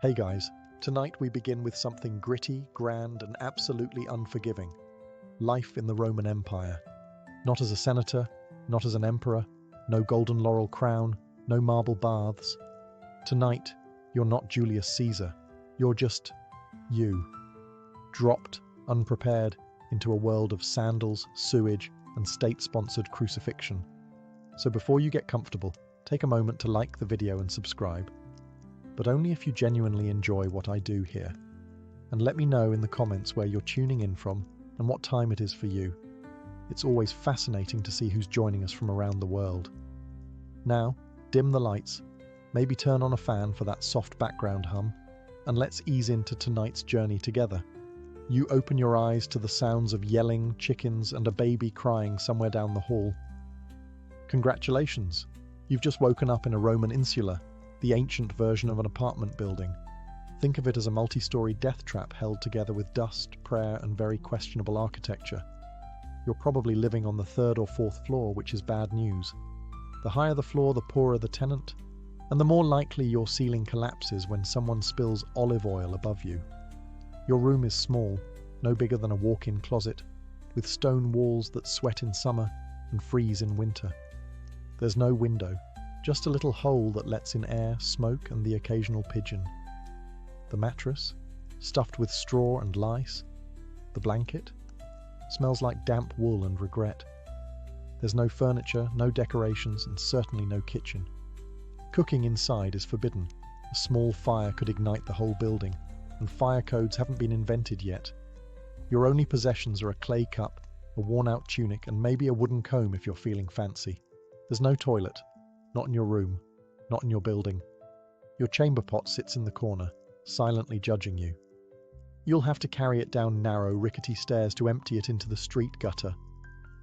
Hey guys, tonight we begin with something gritty, grand, and absolutely unforgiving. Life in the Roman Empire. Not as a senator, not as an emperor, no golden laurel crown, no marble baths. Tonight, you're not Julius Caesar. You're just you. Dropped, unprepared, into a world of sandals, sewage, and state-sponsored crucifixion. So before you get comfortable, take a moment to like the video and subscribe. But only if you genuinely enjoy what I do here. And let me know in the comments where you're tuning in from and what time it is for you. It's always fascinating to see who's joining us from around the world. Now, dim the lights, maybe turn on a fan for that soft background hum, and let's ease into tonight's journey together. You open your eyes to the sounds of yelling, chickens, and a baby crying somewhere down the hall. Congratulations! You've just woken up in a Roman insula, the ancient version of an apartment building. Think of it as a multi-story death trap held together with dust, prayer, and very questionable architecture. You're probably living on the third or fourth floor, which is bad news. The higher the floor, the poorer the tenant, and the more likely your ceiling collapses when someone spills olive oil above you. Your room is small, no bigger than a walk-in closet, with stone walls that sweat in summer and freeze in winter. There's no window, just a little hole that lets in air, smoke, and the occasional pigeon. The mattress, stuffed with straw and lice. The blanket smells like damp wool and regret. There's no furniture, no decorations, and certainly no kitchen. Cooking inside is forbidden. A small fire could ignite the whole building, and fire codes haven't been invented yet. Your only possessions are a clay cup, a worn-out tunic, and maybe a wooden comb if you're feeling fancy. There's no toilet. Not in your room, not in your building. Your chamber pot sits in the corner, silently judging you. You'll have to carry it down narrow, rickety stairs to empty it into the street gutter,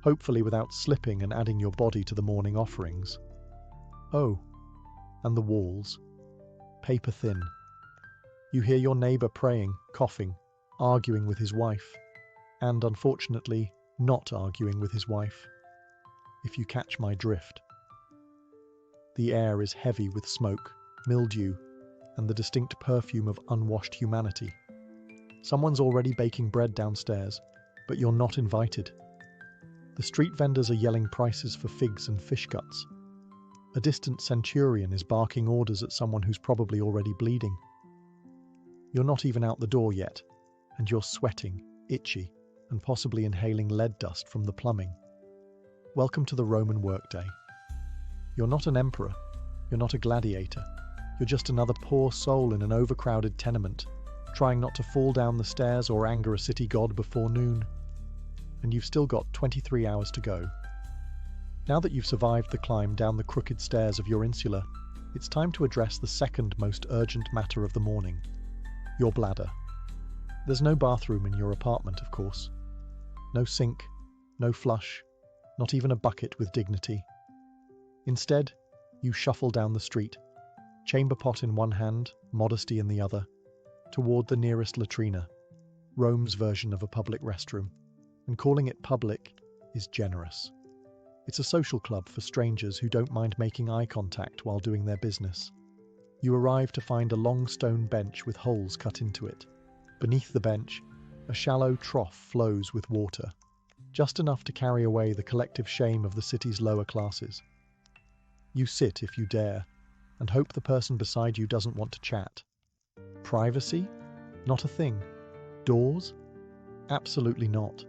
hopefully without slipping and adding your body to the morning offerings. Oh, and the walls, paper thin. You hear your neighbour praying, coughing, arguing with his wife, and unfortunately, not arguing with his wife, if you catch my drift. The air is heavy with smoke, mildew, and the distinct perfume of unwashed humanity. Someone's already baking bread downstairs, but you're not invited. The street vendors are yelling prices for figs and fish guts. A distant centurion is barking orders at someone who's probably already bleeding. You're not even out the door yet, and you're sweating, itchy, and possibly inhaling lead dust from the plumbing. Welcome to the Roman workday. You're not an emperor, you're not a gladiator, you're just another poor soul in an overcrowded tenement, trying not to fall down the stairs or anger a city god before noon. And you've still got 23 hours to go. Now that you've survived the climb down the crooked stairs of your insula, it's time to address the second most urgent matter of the morning, your bladder. There's no bathroom in your apartment, of course. No sink, no flush, not even a bucket with dignity. Instead, you shuffle down the street, chamber pot in one hand, modesty in the other, toward the nearest latrina, Rome's version of a public restroom, and calling it public is generous. It's a social club for strangers who don't mind making eye contact while doing their business. You arrive to find a long stone bench with holes cut into it. Beneath the bench, a shallow trough flows with water, just enough to carry away the collective shame of the city's lower classes. You sit if you dare, and hope the person beside you doesn't want to chat. Privacy? Not a thing. Doors? Absolutely not.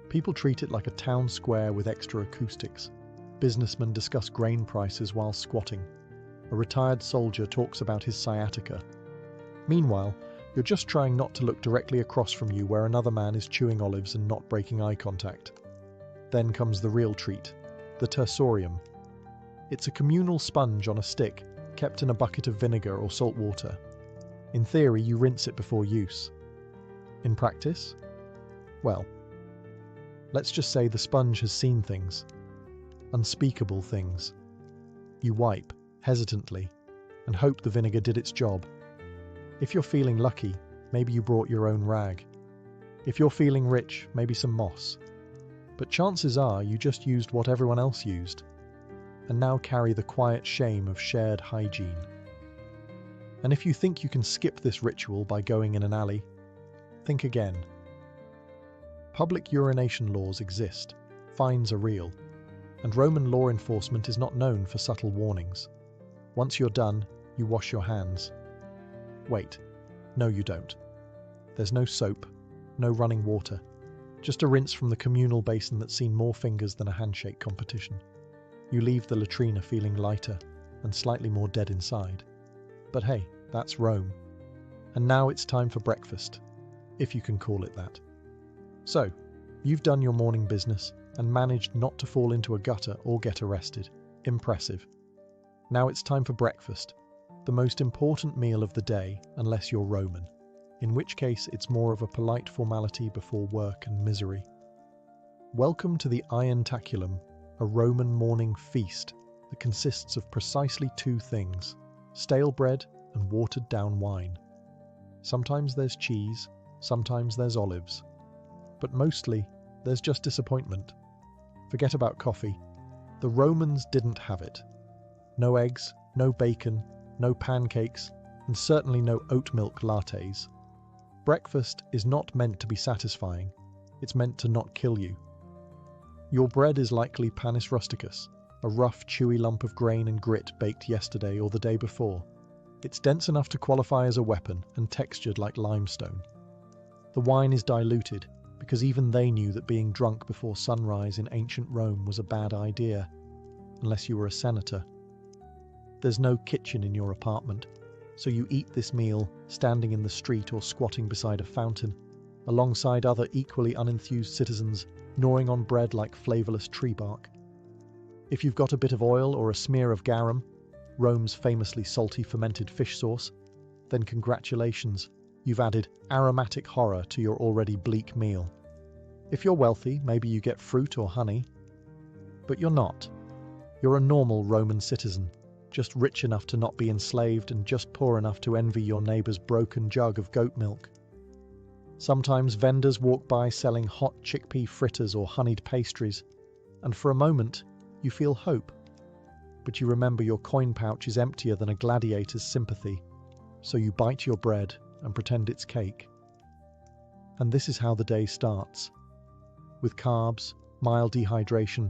People treat it like a town square with extra acoustics. Businessmen discuss grain prices while squatting. A retired soldier talks about his sciatica. Meanwhile, you're just trying not to look directly across from you where another man is chewing olives and not breaking eye contact. Then comes the real treat, the tersorium. It's a communal sponge on a stick, kept in a bucket of vinegar or salt water. In theory, you rinse it before use. In practice? Well, let's just say the sponge has seen things. Unspeakable things. You wipe, hesitantly, and hope the vinegar did its job. If you're feeling lucky, maybe you brought your own rag. If you're feeling rich, maybe some moss. But chances are you just used what everyone else used, and now carry the quiet shame of shared hygiene. And if you think you can skip this ritual by going in an alley, think again. Public urination laws exist, fines are real, and Roman law enforcement is not known for subtle warnings. Once you're done, you wash your hands. Wait, no you don't. There's no soap, no running water, just a rinse from the communal basin that's seen more fingers than a handshake competition. You leave the latrina feeling lighter and slightly more dead inside. But hey, that's Rome. And now it's time for breakfast, if you can call it that. So, you've done your morning business and managed not to fall into a gutter or get arrested. Impressive. Now it's time for breakfast, the most important meal of the day unless you're Roman, in which case it's more of a polite formality before work and misery. Welcome to the Irontaculum, a Roman morning feast that consists of precisely two things: stale bread and watered down wine. Sometimes there's cheese, sometimes there's olives, but mostly there's just disappointment. Forget about coffee. The Romans didn't have it. No eggs, no bacon, no pancakes, and certainly no oat milk lattes. Breakfast is not meant to be satisfying, it's meant to not kill you. Your bread is likely panis rusticus, a rough, chewy lump of grain and grit baked yesterday or the day before. It's dense enough to qualify as a weapon and textured like limestone. The wine is diluted, because even they knew that being drunk before sunrise in ancient Rome was a bad idea, unless you were a senator. There's no kitchen in your apartment, so you eat this meal standing in the street or squatting beside a fountain, alongside other equally unenthused citizens gnawing on bread like flavourless tree bark. If you've got a bit of oil or a smear of garum, Rome's famously salty fermented fish sauce, then congratulations, you've added aromatic horror to your already bleak meal. If you're wealthy, maybe you get fruit or honey. But you're not. You're a normal Roman citizen, just rich enough to not be enslaved and just poor enough to envy your neighbour's broken jug of goat milk. Sometimes vendors walk by selling hot chickpea fritters or honeyed pastries, and for a moment you feel hope. But you remember your coin pouch is emptier than a gladiator's sympathy, so you bite your bread and pretend it's cake. And this is how the day starts, with carbs, mild dehydration,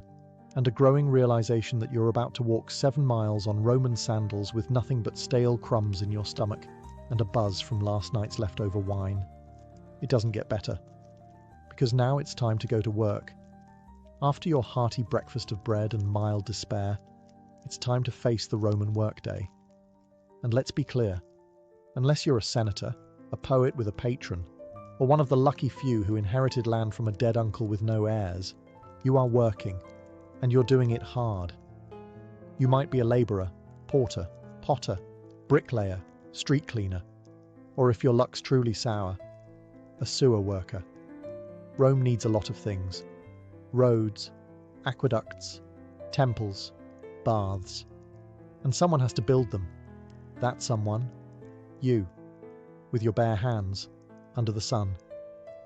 and a growing realization that you're about to walk 7 miles on Roman sandals with nothing but stale crumbs in your stomach and a buzz from last night's leftover wine. It doesn't get better, because now it's time to go to work. After your hearty breakfast of bread and mild despair, it's time to face the Roman workday. And let's be clear, unless you're a senator, a poet with a patron, or one of the lucky few who inherited land from a dead uncle with no heirs, you are working, and you're doing it hard. You might be a labourer, porter, potter, bricklayer, street cleaner, or if your luck's truly sour, a sewer worker. Rome needs a lot of things: roads, aqueducts, temples, baths. And someone has to build them. That someone, you, with your bare hands, under the sun,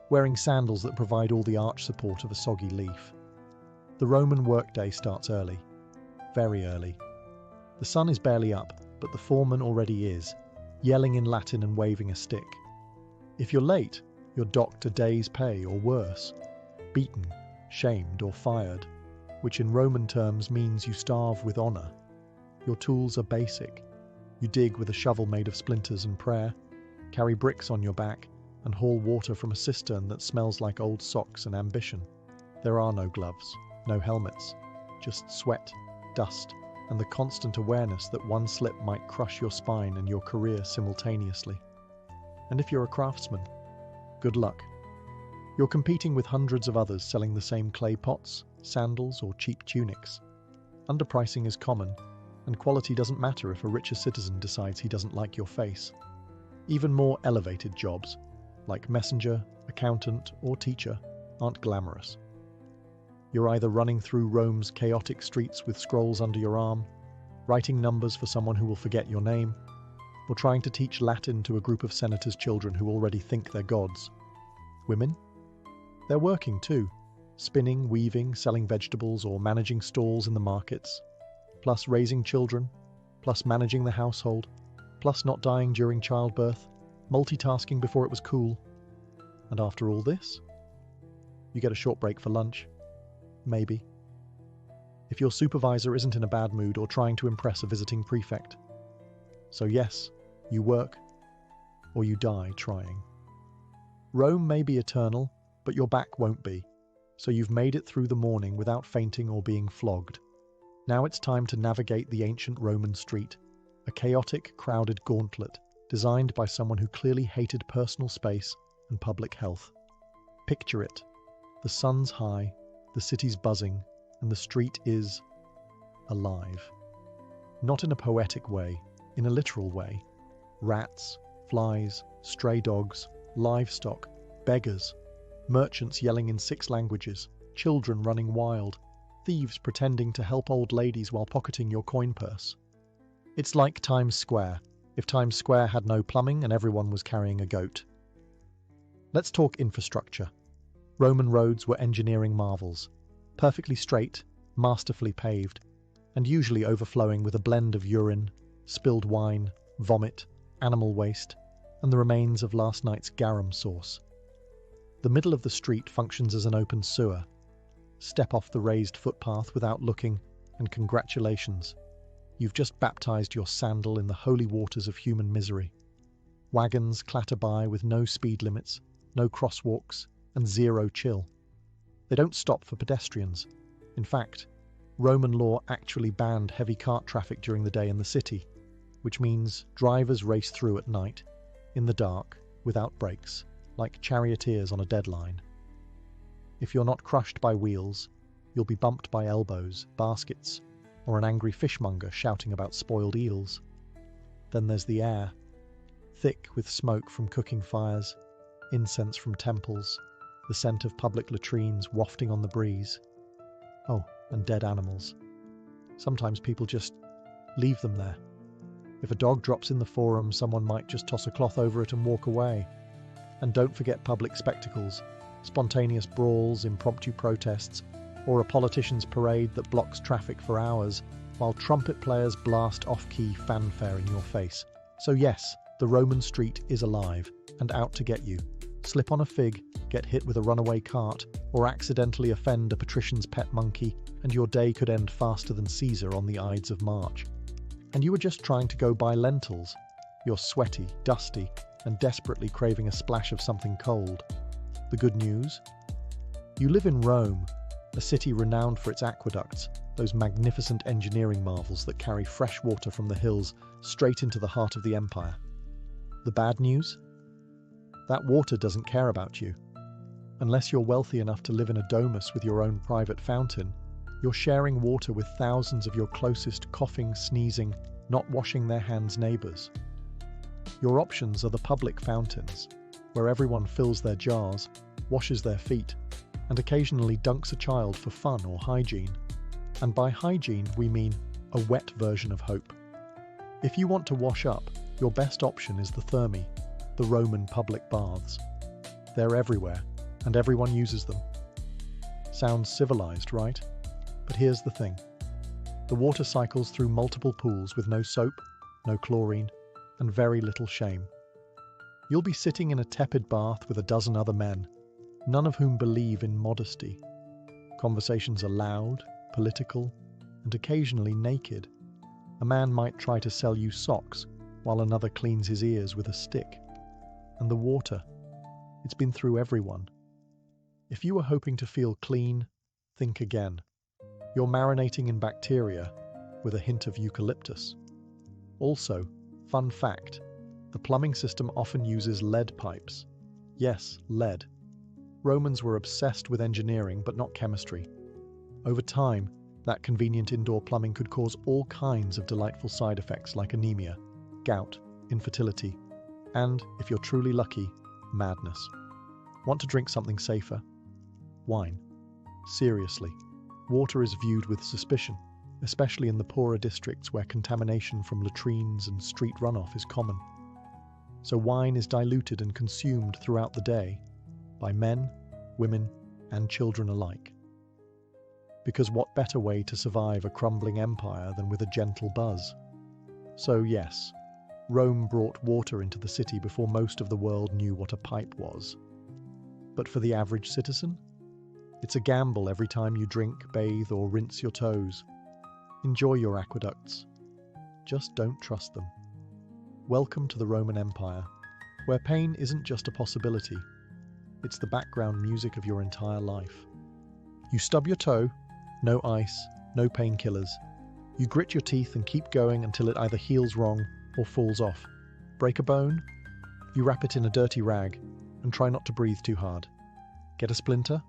wearing sandals that provide all the arch support of a soggy leaf. The Roman workday starts early, very early. The sun is barely up, but the foreman already is, yelling in Latin and waving a stick. If you're late, you're docked a day's pay or worse, beaten, shamed or fired, which in Roman terms means you starve with honour. Your tools are basic. You dig with a shovel made of splinters and prayer, carry bricks on your back, and haul water from a cistern that smells like old socks and ambition. There are no gloves, no helmets, just sweat, dust, and the constant awareness that one slip might crush your spine and your career simultaneously. And if you're a craftsman, good luck. You're competing with hundreds of others selling the same clay pots, sandals, or cheap tunics. Underpricing is common, and quality doesn't matter if a richer citizen decides he doesn't like your face. Even more elevated jobs, like messenger, accountant, or teacher, aren't glamorous. You're either running through Rome's chaotic streets with scrolls under your arm, writing numbers for someone who will forget your name, or trying to teach Latin to a group of senators' children who already think they're gods. Women? They're working too, spinning, weaving, selling vegetables, or managing stalls in the markets, plus raising children, plus managing the household, plus not dying during childbirth, multitasking before it was cool. And after all this, you get a short break for lunch. Maybe. If your supervisor isn't in a bad mood or trying to impress a visiting prefect. So yes, you work, or you die trying. Rome may be eternal, but your back won't be, so you've made it through the morning without fainting or being flogged. Now it's time to navigate the ancient Roman street, a chaotic, crowded gauntlet designed by someone who clearly hated personal space and public health. Picture it. The sun's high, the city's buzzing, and the street is alive. Not in a poetic way, in a literal way. Rats, flies, stray dogs, livestock, beggars, merchants yelling in 6 languages, children running wild, thieves pretending to help old ladies while pocketing your coin purse. It's like Times Square, if Times Square had no plumbing and everyone was carrying a goat. Let's talk infrastructure. Roman roads were engineering marvels, perfectly straight, masterfully paved, and usually overflowing with a blend of urine, spilled wine, vomit, animal waste, and the remains of last night's garum sauce. The middle of the street functions as an open sewer. Step off the raised footpath without looking, and congratulations. You've just baptized your sandal in the holy waters of human misery. Wagons clatter by with no speed limits, no crosswalks, and zero chill. They don't stop for pedestrians. In fact, Roman law actually banned heavy cart traffic during the day in the city, which means drivers race through at night, in the dark, without brakes, like charioteers on a deadline. If you're not crushed by wheels, you'll be bumped by elbows, baskets, or an angry fishmonger shouting about spoiled eels. Then there's the air, thick with smoke from cooking fires, incense from temples, the scent of public latrines wafting on the breeze. Oh, and dead animals. Sometimes people just leave them there. If a dog drops in the forum, someone might just toss a cloth over it and walk away. And don't forget public spectacles, spontaneous brawls, impromptu protests, or a politician's parade that blocks traffic for hours while trumpet players blast off-key fanfare in your face. So yes, the Roman street is alive and out to get you. Slip on a fig, get hit with a runaway cart, or accidentally offend a patrician's pet monkey, and your day could end faster than Caesar on the Ides of March. And you were just trying to go buy lentils. You're sweaty, dusty, and desperately craving a splash of something cold. The good news? You live in Rome, a city renowned for its aqueducts, those magnificent engineering marvels that carry fresh water from the hills straight into the heart of the empire. The bad news? That water doesn't care about you. Unless you're wealthy enough to live in a domus with your own private fountain, you're sharing water with thousands of your closest coughing, sneezing, not washing their hands neighbours. Your options are the public fountains, where everyone fills their jars, washes their feet, and occasionally dunks a child for fun or hygiene. And by hygiene, we mean a wet version of hope. If you want to wash up, your best option is the thermae, the Roman public baths. They're everywhere, and everyone uses them. Sounds civilized, right? But here's the thing. The water cycles through multiple pools with no soap, no chlorine, and very little shame. You'll be sitting in a tepid bath with a dozen other men, none of whom believe in modesty. Conversations are loud, political, and occasionally naked. A man might try to sell you socks while another cleans his ears with a stick. And the water, it's been through everyone. If you were hoping to feel clean, think again. You're marinating in bacteria with a hint of eucalyptus. Also, fun fact, the plumbing system often uses lead pipes. Yes, lead. Romans were obsessed with engineering but not chemistry. Over time, that convenient indoor plumbing could cause all kinds of delightful side effects like anemia, gout, infertility, and, if you're truly lucky, madness. Want to drink something safer? Wine. Seriously. Water is viewed with suspicion, especially in the poorer districts where contamination from latrines and street runoff is common. So wine is diluted and consumed throughout the day by men, women, and children alike. Because what better way to survive a crumbling empire than with a gentle buzz? So yes, Rome brought water into the city before most of the world knew what a pipe was. But for the average citizen, it's a gamble every time you drink, bathe, or rinse your toes. Enjoy your aqueducts. Just don't trust them. Welcome to the Roman Empire, where pain isn't just a possibility, it's the background music of your entire life. You stub your toe, no ice, no painkillers. You grit your teeth and keep going until it either heals wrong or falls off. Break a bone? You wrap it in a dirty rag and try not to breathe too hard. Get a splinter?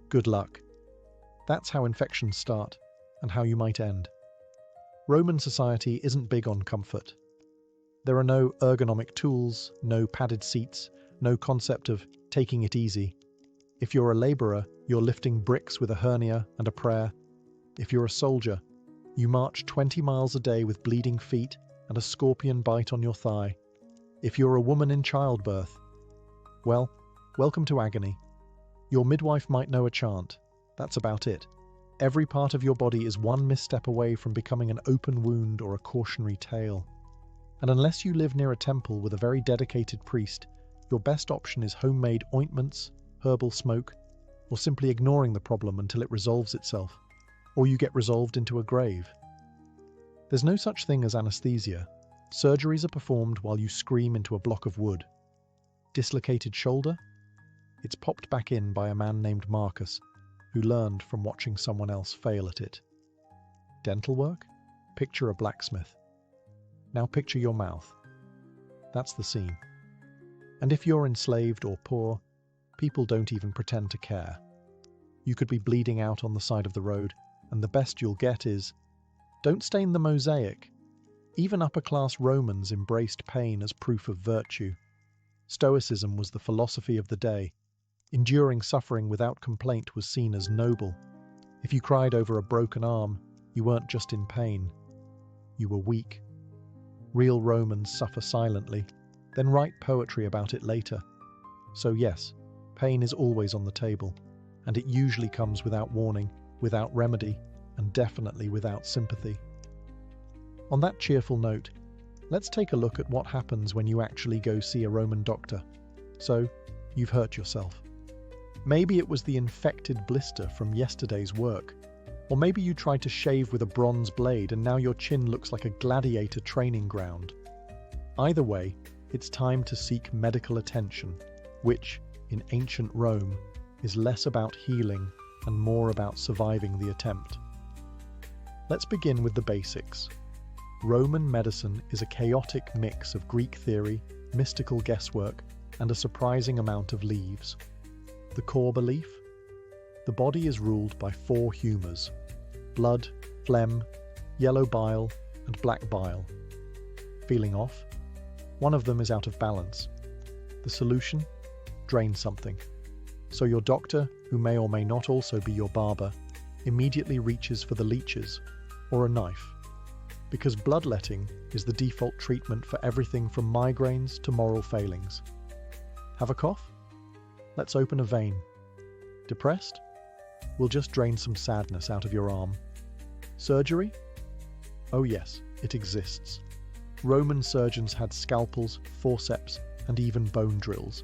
Good luck. That's how infections start and how you might end. Roman society isn't big on comfort. There are no ergonomic tools, no padded seats, no concept of taking it easy. If you're a labourer, you're lifting bricks with a hernia and a prayer. If you're a soldier, you march 20 miles a day with bleeding feet and a scorpion bite on your thigh. If you're a woman in childbirth, well, welcome to agony. Your midwife might know a chant. That's about it. Every part of your body is one misstep away from becoming an open wound or a cautionary tale. And unless you live near a temple with a very dedicated priest, your best option is homemade ointments, herbal smoke, or simply ignoring the problem until it resolves itself, or you get resolved into a grave. There's no such thing as anesthesia. Surgeries are performed while you scream into a block of wood. Dislocated shoulder? It's popped back in by a man named Marcus, who learned from watching someone else fail at it. Dental work? Picture a blacksmith. Now picture your mouth. That's the scene. And if you're enslaved or poor, people don't even pretend to care. You could be bleeding out on the side of the road, and the best you'll get is, "Don't stain the mosaic." Even upper-class Romans embraced pain as proof of virtue. Stoicism was the philosophy of the day. Enduring suffering without complaint was seen as noble. If you cried over a broken arm, you weren't just in pain. You were weak. Real Romans suffer silently, then write poetry about it later. So yes, pain is always on the table, and it usually comes without warning, without remedy, and definitely without sympathy. On that cheerful note, let's take a look at what happens when you actually go see a Roman doctor. So, you've hurt yourself. Maybe it was the infected blister from yesterday's work. Or maybe you tried to shave with a bronze blade and now your chin looks like a gladiator training ground. Either way, it's time to seek medical attention, which, in ancient Rome, is less about healing and more about surviving the attempt. Let's begin with the basics. Roman medicine is a chaotic mix of Greek theory, mystical guesswork, and a surprising amount of leaves. The core belief? The body is ruled by 4 humours: blood, phlegm, yellow bile, and black bile. Feeling off? One of them is out of balance. The solution? Drain something. So your doctor, who may or may not also be your barber, immediately reaches for the leeches, or a knife. Because bloodletting is the default treatment for everything from migraines to moral failings. Have a cough? Let's open a vein. Depressed? We'll just drain some sadness out of your arm. Surgery? Oh yes, it exists. Roman surgeons had scalpels, forceps, and even bone drills.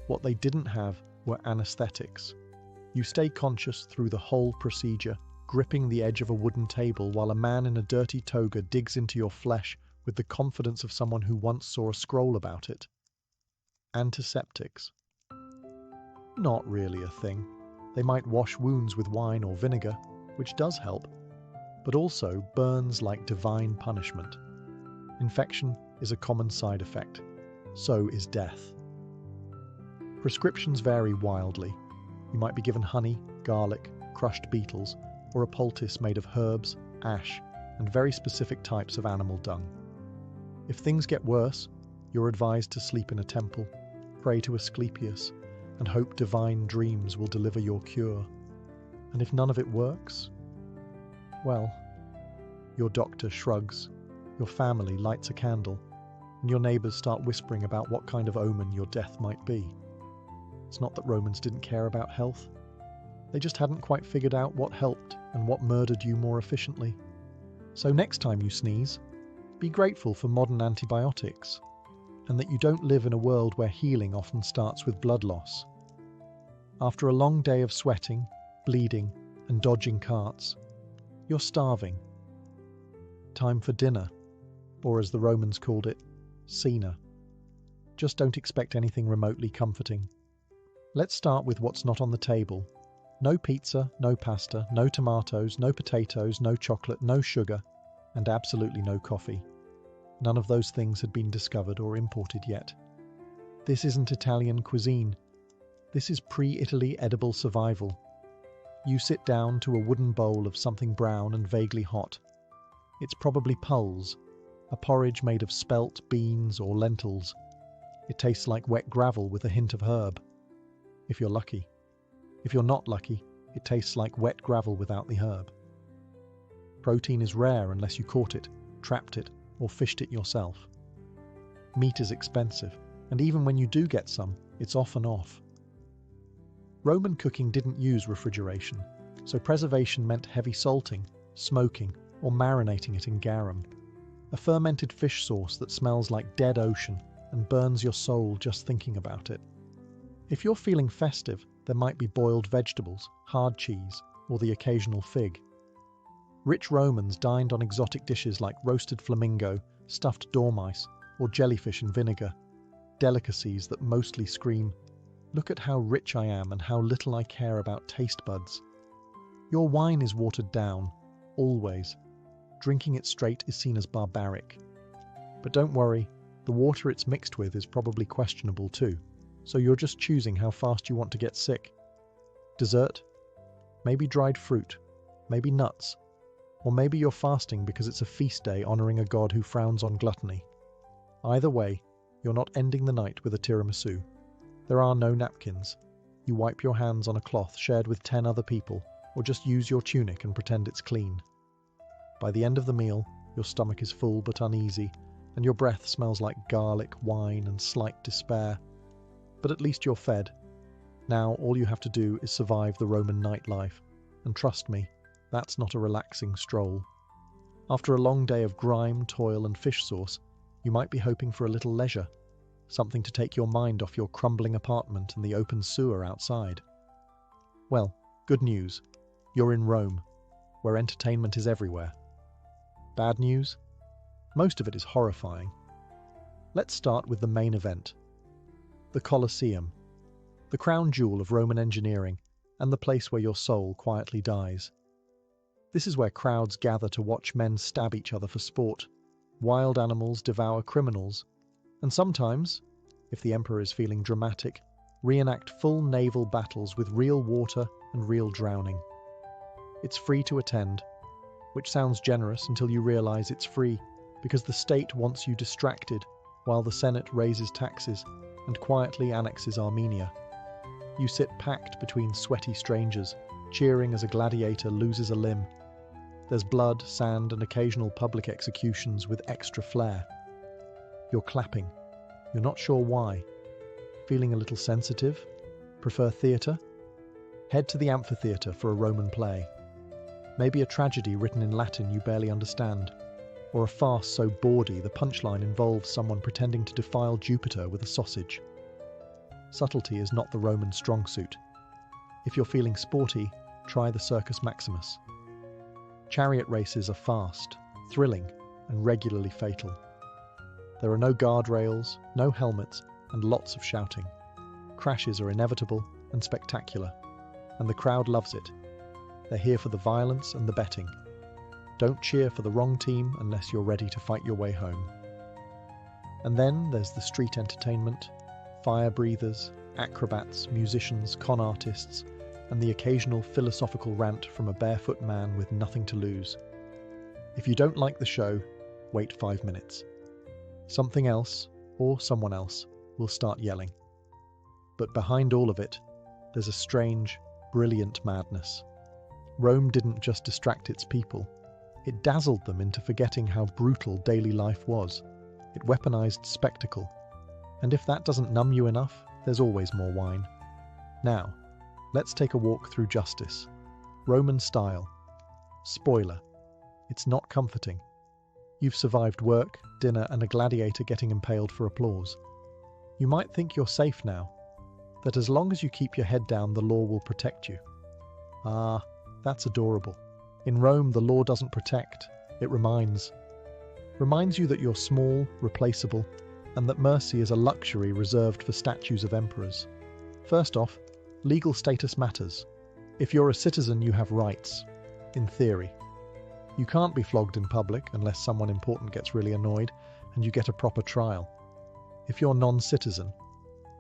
What they didn't have were anesthetics. You stay conscious through the whole procedure, gripping the edge of a wooden table while a man in a dirty toga digs into your flesh with the confidence of someone who once saw a scroll about it. Antiseptics? Not really a thing. They might wash wounds with wine or vinegar, which does help, but also burns like divine punishment. Infection is a common side effect. So is death. Prescriptions vary wildly. You might be given honey, garlic, crushed beetles, or a poultice made of herbs, ash, and very specific types of animal dung. If things get worse, you're advised to sleep in a temple, pray to Asclepius, and hope divine dreams will deliver your cure. And if none of it works, well, your doctor shrugs, your family lights a candle, and your neighbours start whispering about what kind of omen your death might be. It's not that Romans didn't care about health. They just hadn't quite figured out what helped and what murdered you more efficiently. So next time you sneeze, Be grateful for modern antibiotics, and that you don't live in a world where healing often starts with blood loss. After a long day of sweating, bleeding, and dodging carts, you're starving. Time for dinner, or as the Romans called it, cena. Just don't expect anything remotely comforting. Let's start with what's not on the table. No pizza, no pasta, no tomatoes, no potatoes, no chocolate, no sugar, and absolutely no coffee. None of those things had been discovered or imported yet. This isn't Italian cuisine. This is pre-Italy edible survival. You sit down to a wooden bowl of something brown and vaguely hot. It's probably pulse, a porridge made of spelt, beans, or lentils. It tastes like wet gravel with a hint of herb, if you're lucky. If you're not lucky, it tastes like wet gravel without the herb. Protein is rare unless you caught it, trapped it, or fished it yourself. Meat is expensive, and even when you do get some, it's often off. Roman cooking didn't use refrigeration, so preservation meant heavy salting, smoking, or marinating it in garum, a fermented fish sauce that smells like dead ocean and burns your soul just thinking about it. If you're feeling festive, there might be boiled vegetables, hard cheese, or the occasional fig. Rich Romans dined on exotic dishes like roasted flamingo, stuffed dormice, or jellyfish in vinegar, delicacies that mostly scream, "Look at how rich I am and how little I care about taste buds." Your wine is watered down, always. Drinking it straight is seen as barbaric. But don't worry, the water it's mixed with is probably questionable too, so you're just choosing how fast you want to get sick. Dessert? Maybe dried fruit, maybe nuts, or maybe you're fasting because it's a feast day honouring a god who frowns on gluttony. Either way, you're not ending the night with a tiramisu. There are no napkins. You wipe your hands on a cloth shared with 10 other people, or just use your tunic and pretend it's clean. By the end of the meal, your stomach is full but uneasy, and your breath smells like garlic, wine, and slight despair. But at least you're fed. Now all you have to do is survive the Roman nightlife, and trust me, that's not a relaxing stroll. After a long day of grime, toil, and fish sauce, you might be hoping for a little leisure, something to take your mind off your crumbling apartment and the open sewer outside. Well, good news. You're in Rome, where entertainment is everywhere. Bad news? Most of it is horrifying. Let's start with the main event. The Colosseum, the crown jewel of Roman engineering, and the place where your soul quietly dies. This is where crowds gather to watch men stab each other for sport, wild animals devour criminals, and sometimes, if the emperor is feeling dramatic, reenact full naval battles with real water and real drowning. It's free to attend, which sounds generous until you realize it's free because the state wants you distracted while the Senate raises taxes and quietly annexes Armenia. You sit packed between sweaty strangers, cheering as a gladiator loses a limb. There's blood, sand, and occasional public executions with extra flair. You're clapping. You're not sure why. Feeling a little sensitive? Prefer theatre? Head to the amphitheatre for a Roman play. Maybe a tragedy written in Latin you barely understand, or a farce so bawdy the punchline involves someone pretending to defile Jupiter with a sausage. Subtlety is not the Roman strong suit. If you're feeling sporty, try the Circus Maximus. Chariot races are fast, thrilling, and regularly fatal. There are no guardrails, no helmets, and lots of shouting. Crashes are inevitable and spectacular, and the crowd loves it. They're here for the violence and the betting. Don't cheer for the wrong team unless you're ready to fight your way home. And then there's the street entertainment, fire breathers, acrobats, musicians, con artists, and the occasional philosophical rant from a barefoot man with nothing to lose. If you don't like the show, wait 5 minutes. Something else, or someone else, will start yelling. But behind all of it, there's a strange, brilliant madness. Rome didn't just distract its people. It dazzled them into forgetting how brutal daily life was. It weaponized spectacle. And if that doesn't numb you enough, there's always more wine. Now, let's take a walk through justice. Roman style. Spoiler. It's not comforting. You've survived work, dinner, and a gladiator getting impaled for applause. You might think you're safe now, that as long as you keep your head down, the law will protect you. Ah, that's adorable. In Rome, the law doesn't protect, it reminds. Reminds you that you're small, replaceable, and that mercy is a luxury reserved for statues of emperors. First off, legal status matters. If you're a citizen, you have rights, in theory. You can't be flogged in public unless someone important gets really annoyed and you get a proper trial. If you're non-citizen,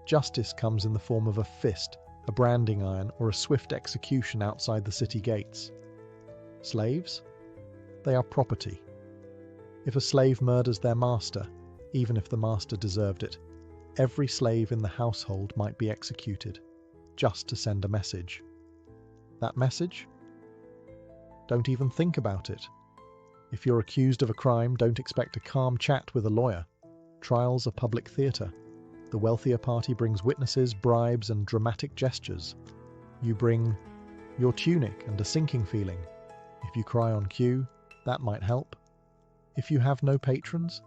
justice comes in the form of a fist, a branding iron, or a swift execution outside the city gates. Slaves? They are property. If a slave murders their master, even if the master deserved it, every slave in the household might be executed, just to send a message. That message? Don't even think about it. If you're accused of a crime, don't expect a calm chat with a lawyer. Trials are public theatre. The wealthier party brings witnesses, bribes, and dramatic gestures. You bring your tunic and a sinking feeling. If you cry on cue, that might help. If you have no patrons,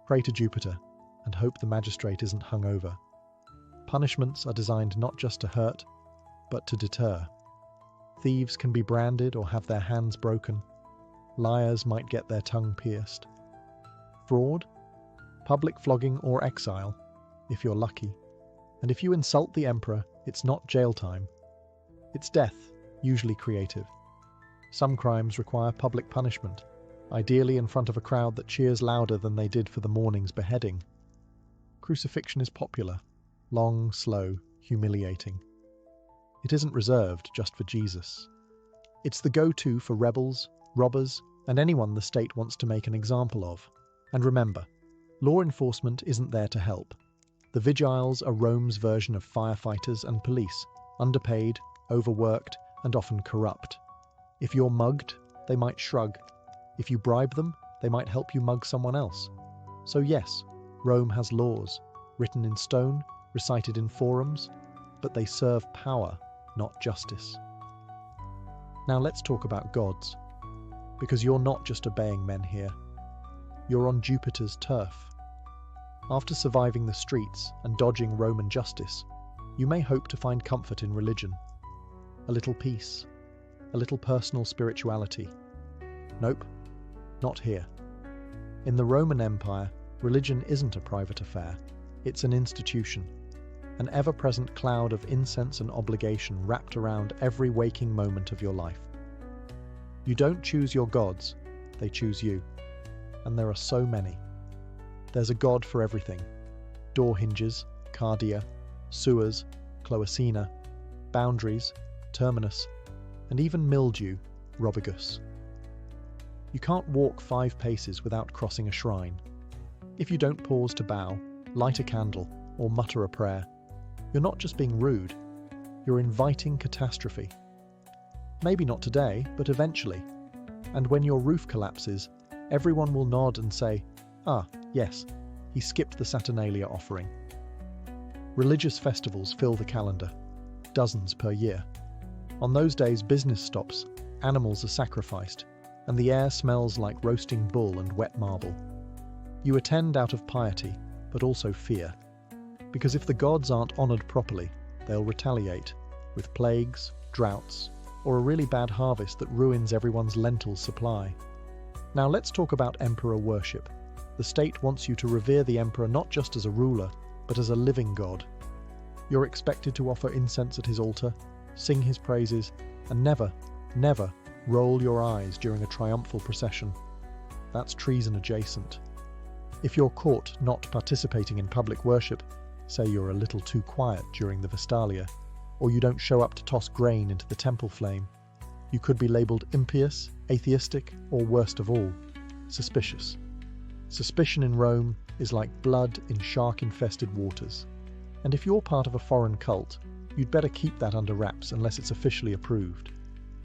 pray to Jupiter and hope the magistrate isn't hungover. Punishments are designed not just to hurt, but to deter. Thieves can be branded or have their hands broken. Liars might get their tongue pierced. Fraud? Public flogging or exile, if you're lucky. And if you insult the emperor, it's not jail time. It's death, usually creative. Some crimes require public punishment, ideally in front of a crowd that cheers louder than they did for the morning's beheading. Crucifixion is popular, long, slow, humiliating. It isn't reserved just for Jesus. It's the go-to for rebels, robbers, and anyone the state wants to make an example of. And remember, law enforcement isn't there to help. The vigiles are Rome's version of firefighters and police, underpaid, overworked, and often corrupt. If you're mugged, they might shrug. If you bribe them, they might help you mug someone else. So yes, Rome has laws, written in stone, recited in forums, but they serve power, not justice. Now let's talk about gods, because you're not just obeying men here. You're on Jupiter's turf. After surviving the streets and dodging Roman justice, you may hope to find comfort in religion. A little peace, a little personal spirituality. Nope, not here. In the Roman Empire, religion isn't a private affair, it's an institution. An ever-present cloud of incense and obligation wrapped around every waking moment of your life. You don't choose your gods, they choose you. And there are so many. There's a god for everything. Door hinges, cardia, sewers, cloacina, boundaries, terminus, and even mildew, robigus. You can't walk 5 paces without crossing a shrine. If you don't pause to bow, light a candle, or mutter a prayer, you're not just being rude, you're inviting catastrophe. Maybe not today, but eventually. And when your roof collapses, everyone will nod and say, "Ah, yes, he skipped the Saturnalia offering." Religious festivals fill the calendar, dozens per year. On those days, business stops, animals are sacrificed, and the air smells like roasting bull and wet marble. You attend out of piety, but also fear. Because if the gods aren't honoured properly, they'll retaliate, with plagues, droughts, or a really bad harvest that ruins everyone's lentil supply. Now let's talk about emperor worship. The state wants you to revere the emperor not just as a ruler, but as a living god. You're expected to offer incense at his altar, sing his praises, and never, never roll your eyes during a triumphal procession. That's treason adjacent. If you're caught not participating in public worship, say you're a little too quiet during the Vestalia, or you don't show up to toss grain into the temple flame, you could be labelled impious, atheistic, or worst of all, suspicious. Suspicion in Rome is like blood in shark-infested waters. And if you're part of a foreign cult, you'd better keep that under wraps unless it's officially approved.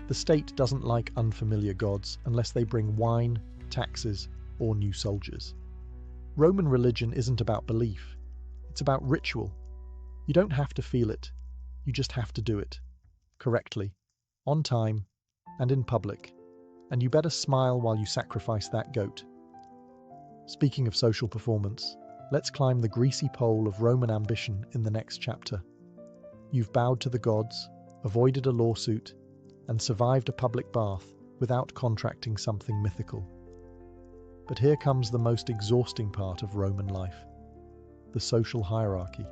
The state doesn't like unfamiliar gods unless they bring wine, taxes, or new soldiers. Roman religion isn't about belief. It's about ritual. You don't have to feel it. You just have to do it. Correctly. On time. And in public. And you better smile while you sacrifice that goat. Speaking of social performance, let's climb the greasy pole of Roman ambition in the next chapter. You've bowed to the gods, avoided a lawsuit, and survived a public bath without contracting something mythical. But here comes the most exhausting part of Roman life: the social hierarchy.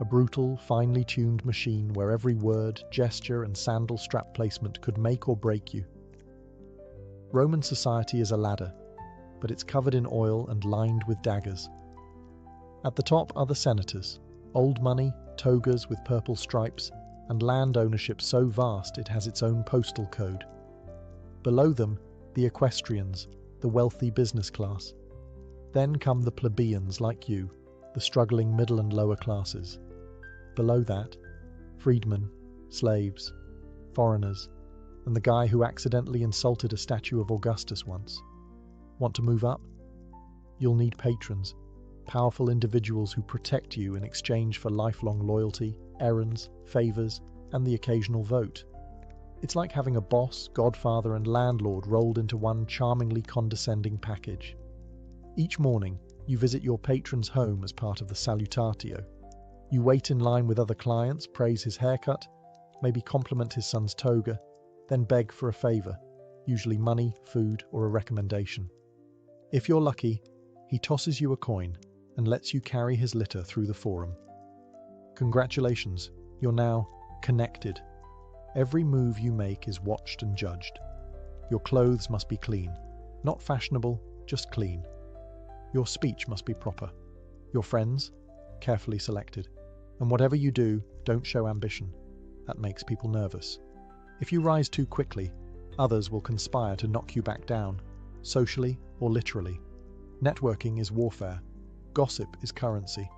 A brutal, finely tuned machine where every word, gesture, and sandal strap placement could make or break you. Roman society is a ladder, but it's covered in oil and lined with daggers. At the top are the senators, old money, togas with purple stripes, and land ownership so vast it has its own postal code. Below them, the equestrians, the wealthy business class. Then come the plebeians like you, the struggling middle and lower classes. Below that, freedmen, slaves, foreigners, and the guy who accidentally insulted a statue of Augustus once. Want to move up? You'll need patrons, powerful individuals who protect you in exchange for lifelong loyalty, errands, favors, and the occasional vote. It's like having a boss, godfather, and landlord rolled into one charmingly condescending package. Each morning, you visit your patron's home as part of the salutatio. You wait in line with other clients, praise his haircut, maybe compliment his son's toga, then beg for a favor, usually money, food, or a recommendation. If you're lucky, he tosses you a coin and lets you carry his litter through the forum. Congratulations, you're now connected. Every move you make is watched and judged. Your clothes must be clean, not fashionable, just clean. Your speech must be proper. Your friends, carefully selected. And whatever you do, don't show ambition. That makes people nervous. If you rise too quickly, others will conspire to knock you back down, socially or literally. Networking is warfare. Gossip is currency.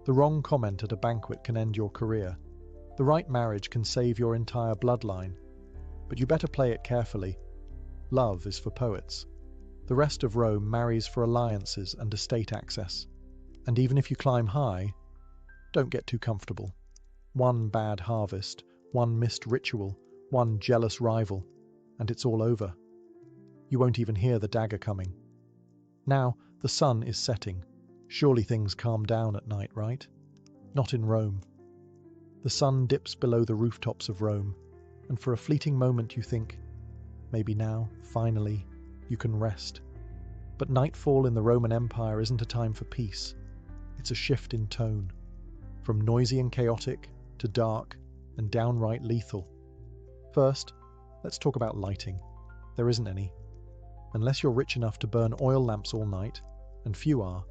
The wrong comment at a banquet can end your career. The right marriage can save your entire bloodline. But you better play it carefully. Love is for poets. The rest of Rome marries for alliances and estate access. And even if you climb high, don't get too comfortable. One bad harvest, one missed ritual, one jealous rival, and it's all over. You won't even hear the dagger coming. Now, the sun is setting. Surely things calm down at night, right? Not in Rome. The sun dips below the rooftops of Rome, and for a fleeting moment you think, maybe now, finally, you can rest. But nightfall in the Roman Empire isn't a time for peace. It's a shift in tone. From noisy and chaotic to dark and downright lethal. First, let's talk about lighting. There isn't any. Unless you're rich enough to burn oil lamps all night, and few are,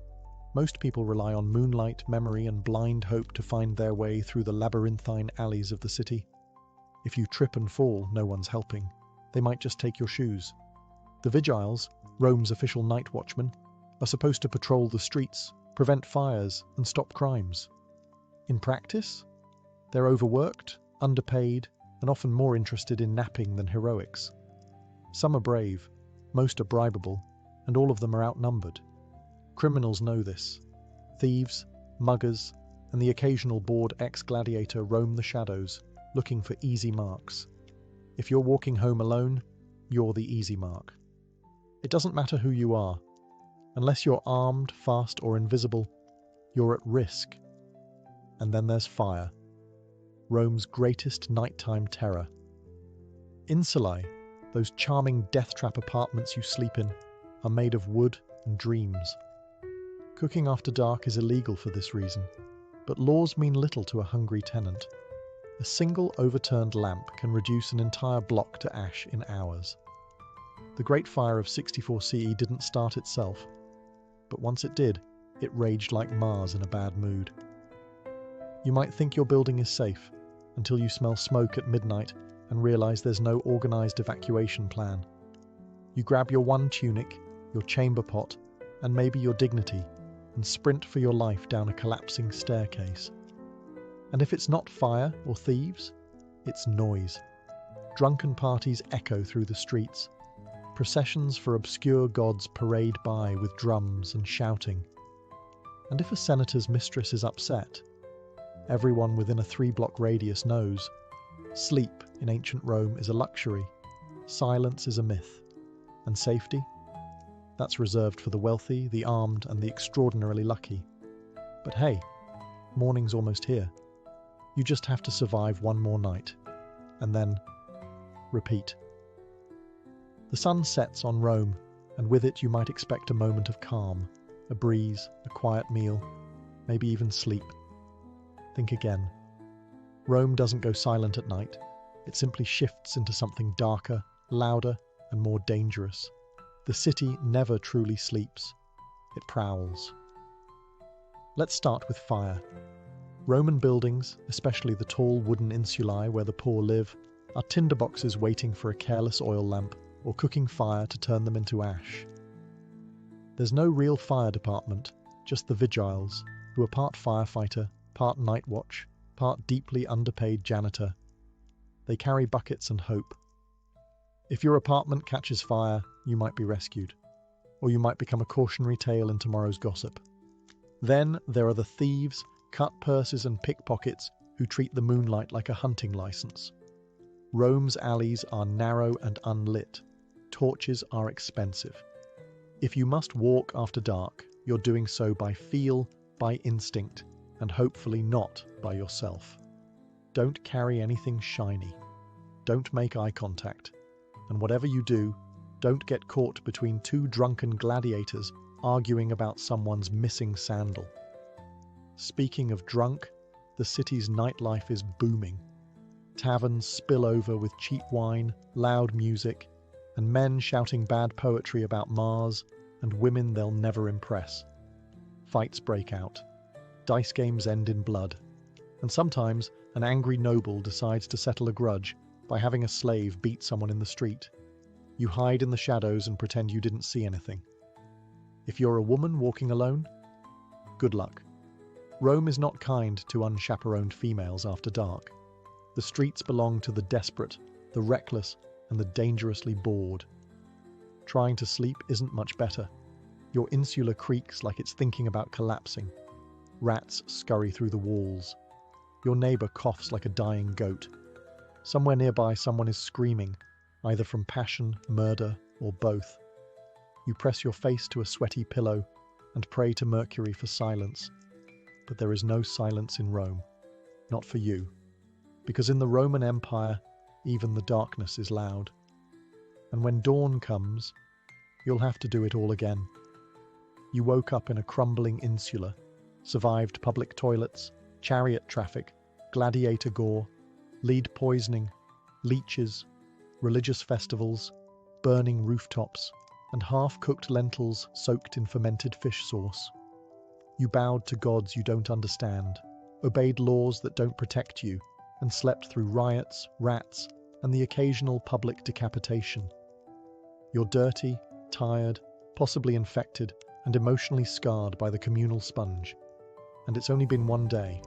most people rely on moonlight, memory, and blind hope to find their way through the labyrinthine alleys of the city. If you trip and fall, no one's helping. They might just take your shoes. The vigiles, Rome's official night watchmen, are supposed to patrol the streets, prevent fires, and stop crimes. In practice, they're overworked, underpaid, and often more interested in napping than heroics. Some are brave, most are bribable, and all of them are outnumbered. Criminals know this. Thieves, muggers, and the occasional bored ex-gladiator roam the shadows, looking for easy marks. If you're walking home alone, you're the easy mark. It doesn't matter who you are. Unless you're armed, fast, or invisible, you're at risk. And then there's fire, Rome's greatest nighttime terror. Insulae, those charming death trap apartments you sleep in, are made of wood and dreams. Cooking after dark is illegal for this reason, but laws mean little to a hungry tenant. A single overturned lamp can reduce an entire block to ash in hours. The Great Fire of 64 CE didn't start itself, but once it did, it raged like Mars in a bad mood. You might think your building is safe, until you smell smoke at midnight and realize there's no organized evacuation plan. You grab your one tunic, your chamber pot, and maybe your dignity, and sprint for your life down a collapsing staircase. And if it's not fire or thieves, it's noise. Drunken parties echo through the streets. Processions for obscure gods parade by with drums and shouting. And if a senator's mistress is upset, everyone within a 3-block radius knows. Sleep in ancient Rome is a luxury, silence is a myth, and safety? That's reserved for the wealthy, the armed, and the extraordinarily lucky. But hey, morning's almost here. You just have to survive one more night. And then, repeat. The sun sets on Rome, and with it you might expect a moment of calm, a breeze, a quiet meal, maybe even sleep. Think again. Rome doesn't go silent at night. It simply shifts into something darker, louder, and more dangerous. The city never truly sleeps. It prowls. Let's start with fire. Roman buildings, especially the tall wooden insulae where the poor live, are tinderboxes waiting for a careless oil lamp or cooking fire to turn them into ash. There's no real fire department, just the vigiles, who are part firefighter, part night watch, part deeply underpaid janitor. They carry buckets and hope. If your apartment catches fire, you might be rescued, or you might become a cautionary tale in tomorrow's gossip. Then there are the thieves, cut purses and pickpockets who treat the moonlight like a hunting license. Rome's alleys are narrow and unlit. Torches are expensive. If you must walk after dark, you're doing so by feel, by instinct, and hopefully not by yourself. Don't carry anything shiny. Don't make eye contact. And whatever you do, don't get caught between two drunken gladiators arguing about someone's missing sandal. Speaking of drunk, the city's nightlife is booming. Taverns spill over with cheap wine, loud music, and men shouting bad poetry about Mars and women they'll never impress. Fights break out. Dice games end in blood. And sometimes an angry noble decides to settle a grudge by having a slave beat someone in the street. You hide in the shadows and pretend you didn't see anything. If you're a woman walking alone, good luck. Rome is not kind to unchaperoned females after dark. The streets belong to the desperate, the reckless, and the dangerously bored. Trying to sleep isn't much better. Your insula creaks like it's thinking about collapsing. Rats scurry through the walls. Your neighbour coughs like a dying goat. Somewhere nearby someone is screaming, either from passion, murder, or both. You press your face to a sweaty pillow and pray to Mercury for silence. But there is no silence in Rome. Not for you. Because in the Roman Empire, even the darkness is loud. And when dawn comes, you'll have to do it all again. You woke up in a crumbling insula, survived public toilets, chariot traffic, gladiator gore, lead poisoning, leeches, religious festivals, burning rooftops, and half-cooked lentils soaked in fermented fish sauce. You bowed to gods you don't understand, obeyed laws that don't protect you, and slept through riots, rats, and the occasional public decapitation. You're dirty, tired, possibly infected, and emotionally scarred by the communal sponge. And it's only been one day.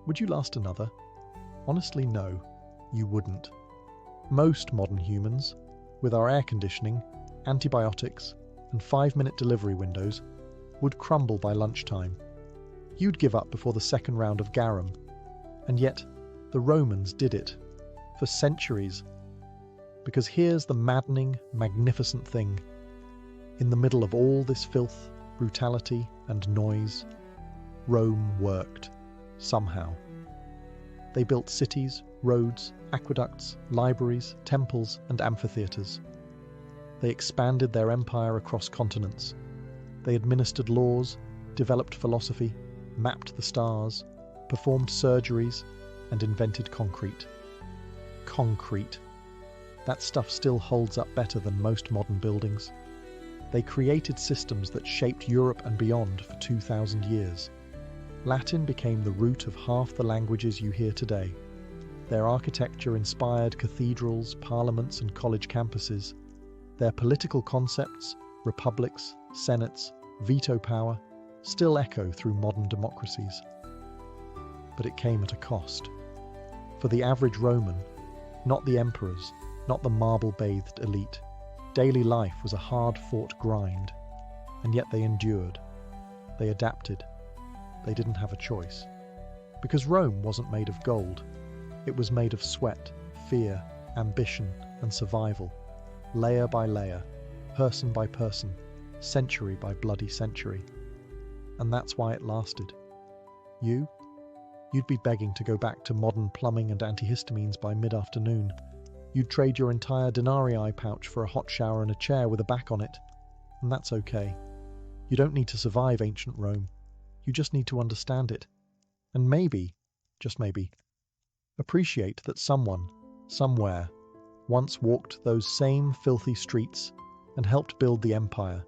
Would you last another? Honestly, no, you wouldn't. Most modern humans, with our air conditioning, antibiotics, and 5-minute delivery windows, would crumble by lunchtime. You'd give up before the second round of garum. And yet, the Romans did it. For centuries. Because here's the maddening, magnificent thing. In the middle of all this filth, brutality, and noise, Rome worked. Somehow. They built cities, roads, aqueducts, libraries, temples, and amphitheatres. They expanded their empire across continents. They administered laws, developed philosophy, mapped the stars, performed surgeries, and invented concrete. Concrete. That stuff still holds up better than most modern buildings. They created systems that shaped Europe and beyond for 2,000 years. Latin became the root of half the languages you hear today. Their architecture inspired cathedrals, parliaments, and college campuses. Their political concepts, republics, senates, veto power, still echo through modern democracies. But it came at a cost. For the average Roman, not the emperors, not the marble-bathed elite, daily life was a hard-fought grind, and yet they endured. They adapted. They didn't have a choice. Because Rome wasn't made of gold. It was made of sweat, fear, ambition, and survival, layer by layer, person by person, century by bloody century. And that's why it lasted. You'd be begging to go back to modern plumbing and antihistamines by mid-afternoon. You'd trade your entire denarii pouch for a hot shower and a chair with a back on it. And that's okay. You don't need to survive ancient Rome. You just need to understand it. And maybe, just maybe, appreciate that someone, somewhere, once walked those same filthy streets and helped build the empire.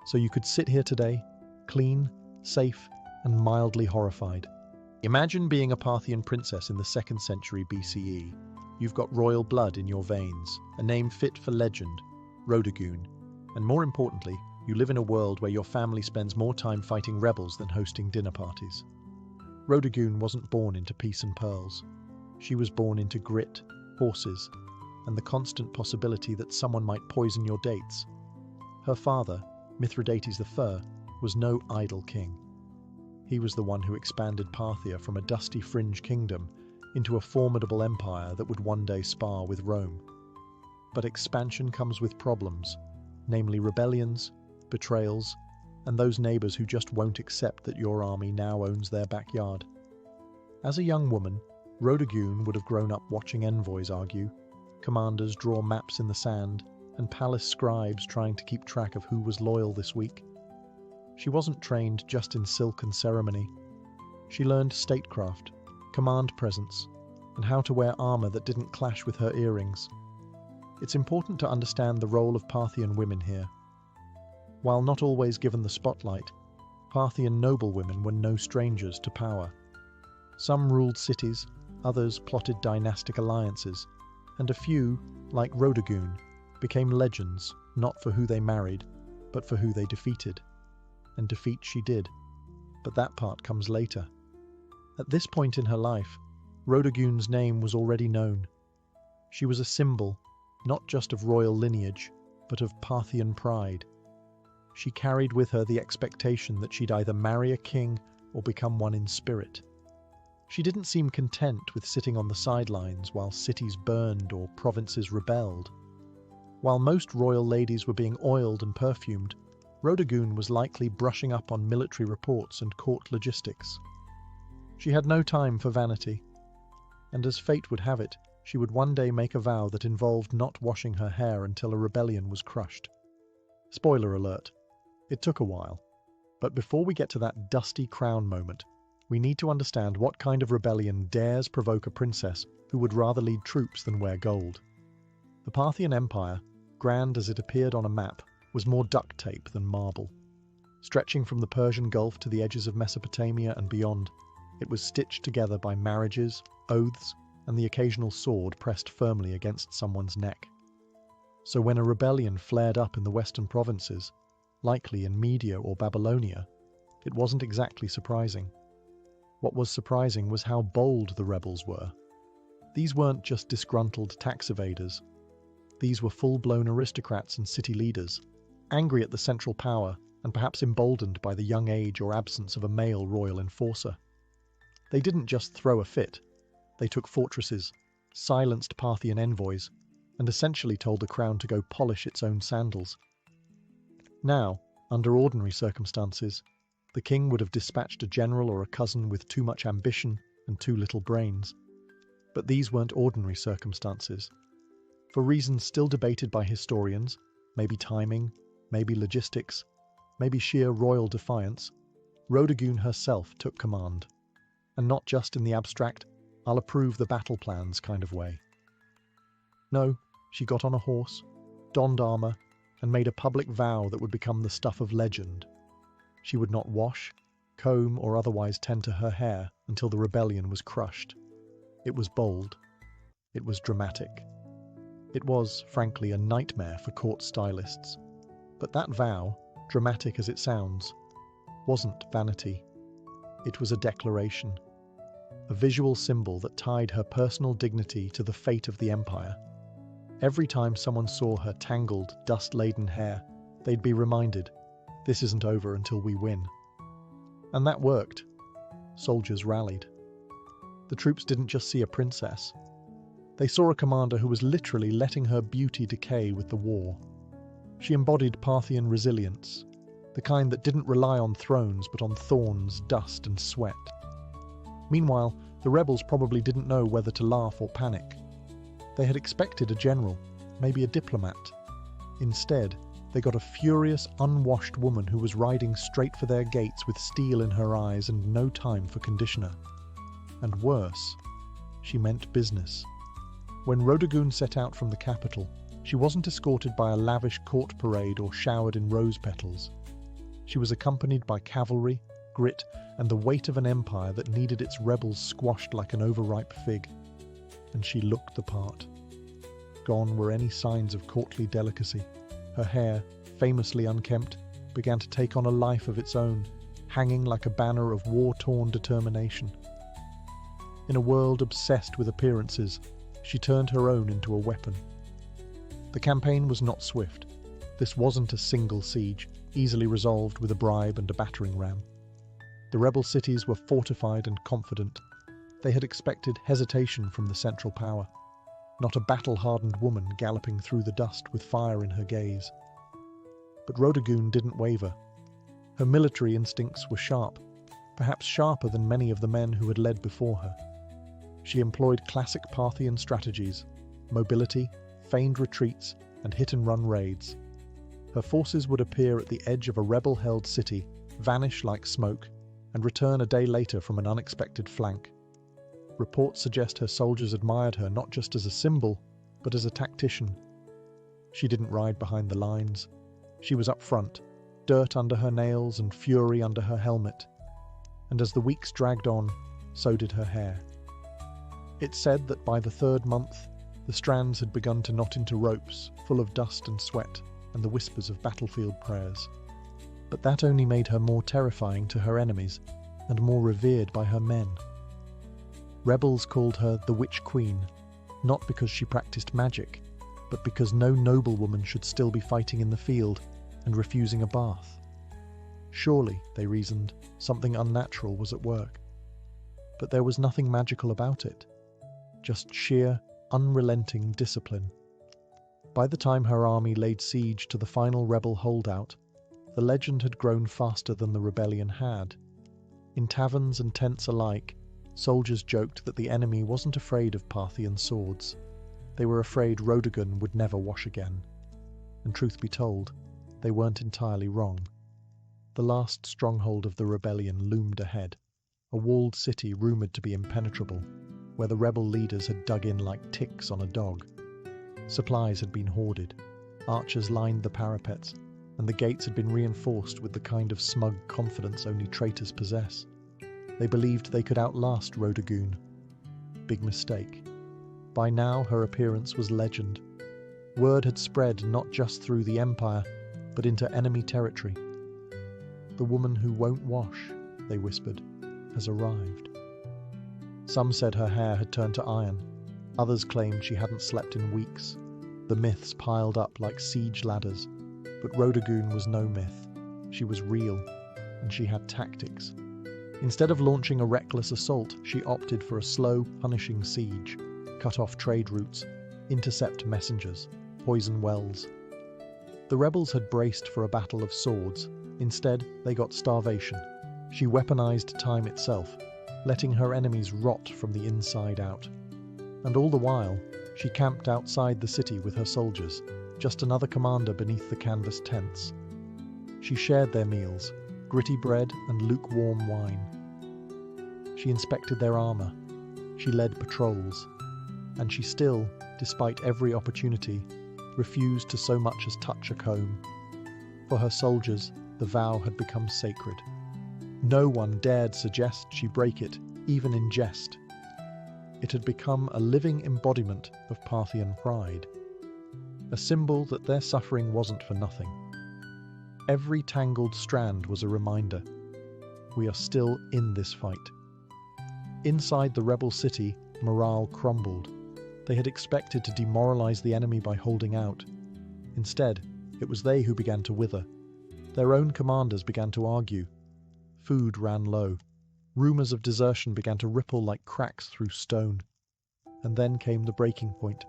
So you could sit here today, clean, safe, and mildly horrified. Imagine being a Parthian princess in the 2nd century BCE. You've got royal blood in your veins, a name fit for legend, Rhodogoon, and more importantly, you live in a world where your family spends more time fighting rebels than hosting dinner parties. Rhodogoon wasn't born into peace and pearls. She was born into grit, horses, and the constant possibility that someone might poison your dates. Her father, Mithridates I, was no idle king. He was the one who expanded Parthia from a dusty fringe kingdom into a formidable empire that would one day spar with Rome. But expansion comes with problems, namely rebellions, betrayals, and those neighbours who just won't accept that your army now owns their backyard. As a young woman, Rhodogoon would have grown up watching envoys argue, commanders draw maps in the sand, and palace scribes trying to keep track of who was loyal this week. She wasn't trained just in silk and ceremony. She learned statecraft, command presence, and how to wear armour that didn't clash with her earrings. It's important to understand the role of Parthian women here. While not always given the spotlight, Parthian noblewomen were no strangers to power. Some ruled cities, others plotted dynastic alliances, and a few, like Rhodogoon, became legends not for who they married, but for who they defeated. And defeat she did, but that part comes later. At this point in her life, Rhodogoon's name was already known. She was a symbol, not just of royal lineage, but of Parthian pride. She carried with her the expectation that she'd either marry a king or become one in spirit. She didn't seem content with sitting on the sidelines while cities burned or provinces rebelled. While most royal ladies were being oiled and perfumed, Rhodogoon was likely brushing up on military reports and court logistics. She had no time for vanity, and as fate would have it, she would one day make a vow that involved not washing her hair until a rebellion was crushed. Spoiler alert, it took a while. But before we get to that dusty crown moment, we need to understand what kind of rebellion dares provoke a princess who would rather lead troops than wear gold. The Parthian Empire, grand as it appeared on a map, was more duct tape than marble. Stretching from the Persian Gulf to the edges of Mesopotamia and beyond, it was stitched together by marriages, oaths, and the occasional sword pressed firmly against someone's neck. So when a rebellion flared up in the western provinces, likely in Media or Babylonia, it wasn't exactly surprising. What was surprising was how bold the rebels were. These weren't just disgruntled tax evaders. These were full-blown aristocrats and city leaders, angry at the central power and perhaps emboldened by the young age or absence of a male royal enforcer. They didn't just throw a fit. They took fortresses, silenced Parthian envoys, and essentially told the crown to go polish its own sandals. Now, under ordinary circumstances, the king would have dispatched a general or a cousin with too much ambition and too little brains. But these weren't ordinary circumstances. For reasons still debated by historians, maybe timing, maybe logistics, maybe sheer royal defiance, Rhodogoon herself took command. And not just in the abstract, I'll approve the battle plans kind of way. No, she got on a horse, donned armour, and made a public vow that would become the stuff of legend. She would not wash, comb, or otherwise tend to her hair until the rebellion was crushed. It was bold. It was dramatic. It was, frankly, a nightmare for court stylists. But that vow, dramatic as it sounds, wasn't vanity. It was a declaration, a visual symbol that tied her personal dignity to the fate of the empire. Every time someone saw her tangled, dust-laden hair, they'd be reminded, this isn't over until we win. And that worked. Soldiers rallied. The troops didn't just see a princess. They saw a commander who was literally letting her beauty decay with the war. She embodied Parthian resilience, the kind that didn't rely on thrones but on thorns, dust and sweat. Meanwhile, the rebels probably didn't know whether to laugh or panic. They had expected a general, maybe a diplomat. Instead, they got a furious, unwashed woman who was riding straight for their gates with steel in her eyes and no time for conditioner. And worse, she meant business. When Rodogun set out from the capital, she wasn't escorted by a lavish court parade or showered in rose petals. She was accompanied by cavalry, grit, and the weight of an empire that needed its rebels squashed like an overripe fig. And she looked the part. Gone were any signs of courtly delicacy. Her hair, famously unkempt, began to take on a life of its own, hanging like a banner of war-torn determination. In a world obsessed with appearances, she turned her own into a weapon. The campaign was not swift. This wasn't a single siege, easily resolved with a bribe and a battering ram. The rebel cities were fortified and confident. They had expected hesitation from the central power, not a battle-hardened woman galloping through the dust with fire in her gaze. But Rodogun didn't waver. Her military instincts were sharp, perhaps sharper than many of the men who had led before her. She employed classic Parthian strategies: mobility, feigned retreats, and hit-and-run raids. Her forces would appear at the edge of a rebel-held city, vanish like smoke, and return a day later from an unexpected flank. Reports suggest her soldiers admired her not just as a symbol, but as a tactician. She didn't ride behind the lines. She was up front, dirt under her nails and fury under her helmet. And as the weeks dragged on, so did her hair. It's said that by the third month, the strands had begun to knot into ropes, full of dust and sweat, and the whispers of battlefield prayers. But that only made her more terrifying to her enemies, and more revered by her men. Rebels called her the Witch Queen, not because she practiced magic, but because no noblewoman should still be fighting in the field and refusing a bath. Surely, they reasoned, something unnatural was at work. But there was nothing magical about it, just sheer, unrelenting discipline. By the time her army laid siege to the final rebel holdout, the legend had grown faster than the rebellion had. In taverns and tents alike, soldiers joked that the enemy wasn't afraid of Parthian swords. They were afraid Rodogun would never wash again. And truth be told, they weren't entirely wrong. The last stronghold of the rebellion loomed ahead, a walled city rumoured to be impenetrable, where the rebel leaders had dug in like ticks on a dog. Supplies had been hoarded, archers lined the parapets, and the gates had been reinforced with the kind of smug confidence only traitors possess. They believed they could outlast Rodogun. Big mistake. By now her appearance was legend. Word had spread not just through the empire, but into enemy territory. The woman who won't wash, they whispered, has arrived. Some said her hair had turned to iron. Others claimed she hadn't slept in weeks. The myths piled up like siege ladders. But Rodogun was no myth. She was real, and she had tactics. Instead of launching a reckless assault, she opted for a slow, punishing siege, cut off trade routes, intercept messengers, poison wells. The rebels had braced for a battle of swords. Instead, they got starvation. She weaponized time itself, letting her enemies rot from the inside out. And all the while, she camped outside the city with her soldiers, just another commander beneath the canvas tents. She shared their meals, gritty bread and lukewarm wine. She inspected their armor. She led patrols. And she still, despite every opportunity, refused to so much as touch a comb. For her soldiers, the vow had become sacred. No one dared suggest she break it, even in jest. It had become a living embodiment of Parthian pride, a symbol that their suffering wasn't for nothing. Every tangled strand was a reminder. We are still in this fight. Inside the rebel city, morale crumbled. They had expected to demoralize the enemy by holding out. Instead, it was they who began to wither. Their own commanders began to argue. Food ran low. Rumors of desertion began to ripple like cracks through stone. And then came the breaking point.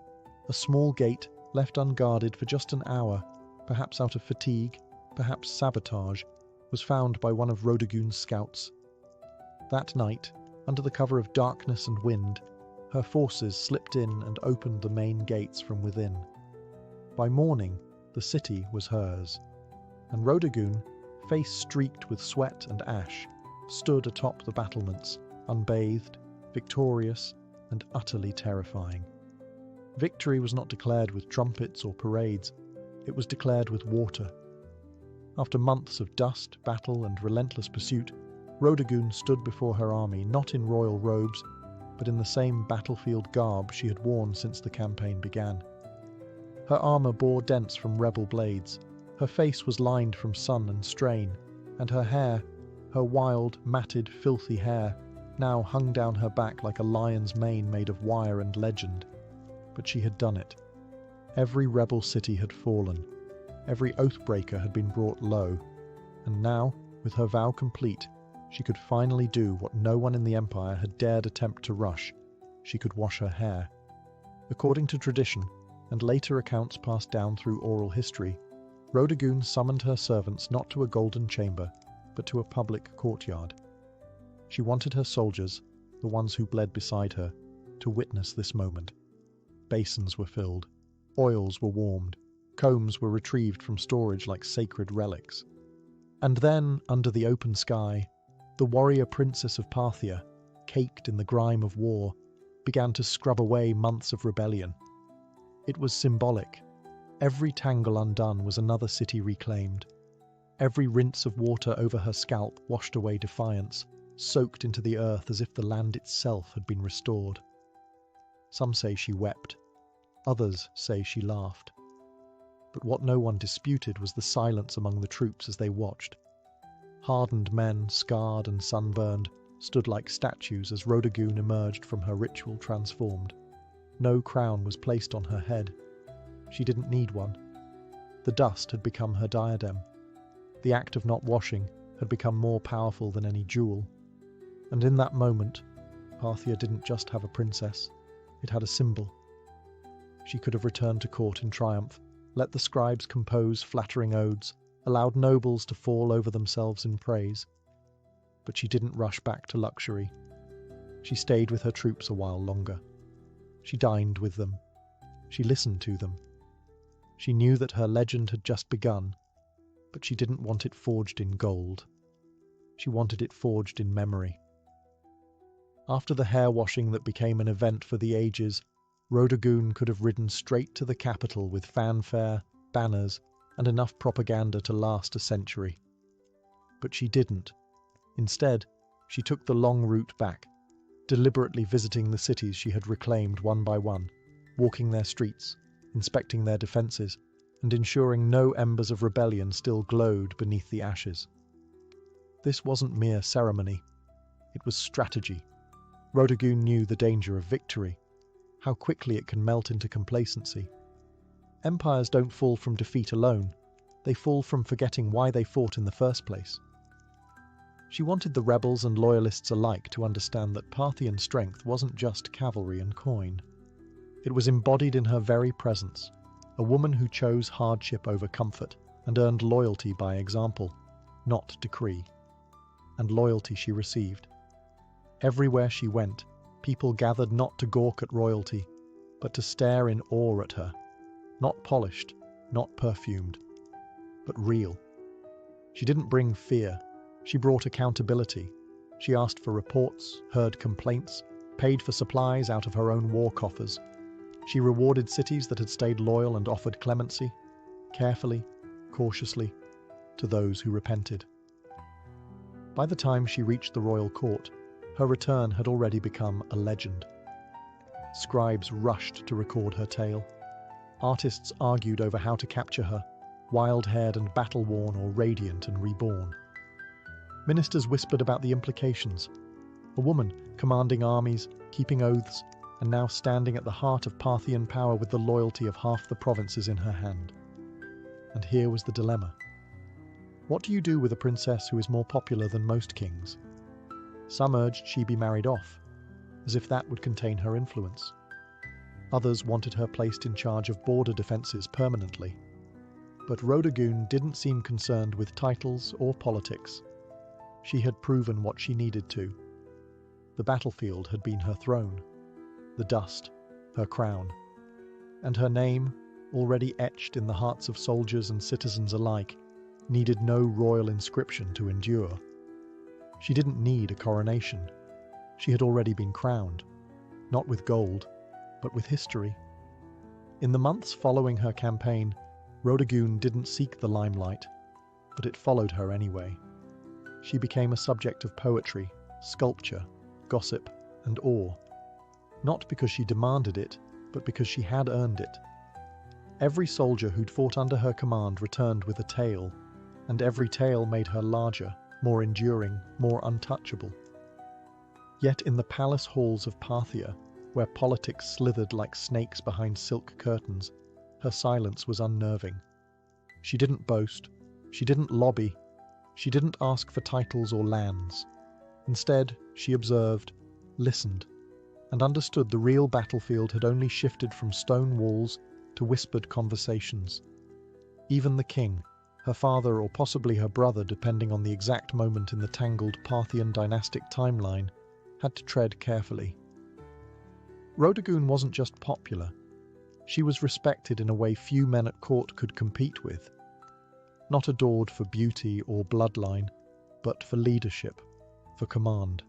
A small gate, left unguarded for just an hour, perhaps out of fatigue, perhaps sabotage, was found by one of Rodogun's scouts. That night, under the cover of darkness and wind, her forces slipped in and opened the main gates from within. By morning, the city was hers, and Rodogun, face streaked with sweat and ash, stood atop the battlements, unbathed, victorious, and utterly terrifying. Victory was not declared with trumpets or parades, it was declared with water. After months of dust, battle, and relentless pursuit, Rodogun stood before her army not in royal robes, but in the same battlefield garb she had worn since the campaign began. Her armour bore dents from rebel blades, her face was lined from sun and strain, and her hair, her wild, matted, filthy hair, now hung down her back like a lion's mane made of wire and legend. But she had done it. Every rebel city had fallen, every oath-breaker had been brought low, and now, with her vow complete, she could finally do what no one in the Empire had dared attempt to rush. She could wash her hair. According to tradition, and later accounts passed down through oral history, Rodogun summoned her servants not to a golden chamber, but to a public courtyard. She wanted her soldiers, the ones who bled beside her, to witness this moment. Basins were filled, oils were warmed, combs were retrieved from storage like sacred relics. And then, under the open sky, the warrior princess of Parthia, caked in the grime of war, began to scrub away months of rebellion. It was symbolic. Every tangle undone was another city reclaimed. Every rinse of water over her scalp washed away defiance, soaked into the earth as if the land itself had been restored. Some say she wept. Others say she laughed. But what no one disputed was the silence among the troops as they watched. Hardened men, scarred and sunburned, stood like statues as Rodogun emerged from her ritual transformed. No crown was placed on her head. She didn't need one. The dust had become her diadem. The act of not washing had become more powerful than any jewel. And in that moment, Parthia didn't just have a princess, it had a symbol. She could have returned to court in triumph, let the scribes compose flattering odes, allowed nobles to fall over themselves in praise. But she didn't rush back to luxury. She stayed with her troops a while longer. She dined with them. She listened to them. She knew that her legend had just begun, but she didn't want it forged in gold. She wanted it forged in memory. After the hair washing that became an event for the ages, Rodogun could have ridden straight to the capital with fanfare, banners, and enough propaganda to last a century. But she didn't. Instead, she took the long route back, deliberately visiting the cities she had reclaimed one by one, walking their streets, inspecting their defences, and ensuring no embers of rebellion still glowed beneath the ashes. This wasn't mere ceremony. It was strategy. Rodogun knew the danger of victory, how quickly it can melt into complacency. Empires don't fall from defeat alone. They fall from forgetting why they fought in the first place. She wanted the rebels and loyalists alike to understand that Parthian strength wasn't just cavalry and coin. It was embodied in her very presence, a woman who chose hardship over comfort and earned loyalty by example, not decree. And loyalty she received. Everywhere she went, people gathered not to gawk at royalty, but to stare in awe at her. Not polished, not perfumed, but real. She didn't bring fear. She brought accountability. She asked for reports, heard complaints, paid for supplies out of her own war coffers. She rewarded cities that had stayed loyal and offered clemency, carefully, cautiously, to those who repented. By the time she reached the royal court, her return had already become a legend. Scribes rushed to record her tale. Artists argued over how to capture her, wild-haired and battle-worn or radiant and reborn. Ministers whispered about the implications. A woman commanding armies, keeping oaths, and now standing at the heart of Parthian power with the loyalty of half the provinces in her hand. And here was the dilemma. What do you do with a princess who is more popular than most kings? Some urged she be married off, as if that would contain her influence. Others wanted her placed in charge of border defences permanently. But Rhodogun didn't seem concerned with titles or politics. She had proven what she needed to. The battlefield had been her throne, the dust, her crown, and her name, already etched in the hearts of soldiers and citizens alike, needed no royal inscription to endure. She didn't need a coronation. She had already been crowned, not with gold, but with history. In the months following her campaign, Rhodogun didn't seek the limelight, but it followed her anyway. She became a subject of poetry, sculpture, gossip, and awe, not because she demanded it, but because she had earned it. Every soldier who'd fought under her command returned with a tale, and every tale made her larger, more enduring, more untouchable. Yet in the palace halls of Parthia, where politics slithered like snakes behind silk curtains, her silence was unnerving. She didn't boast, she didn't lobby, she didn't ask for titles or lands. Instead, she observed, listened, and understood the real battlefield had only shifted from stone walls to whispered conversations. Even the king, her father or possibly her brother depending on the exact moment in the tangled Parthian dynastic timeline, had to tread carefully. Rhodogun wasn't just popular. She was respected in a way few men at court could compete with. Not adored for beauty or bloodline, but for leadership, for command.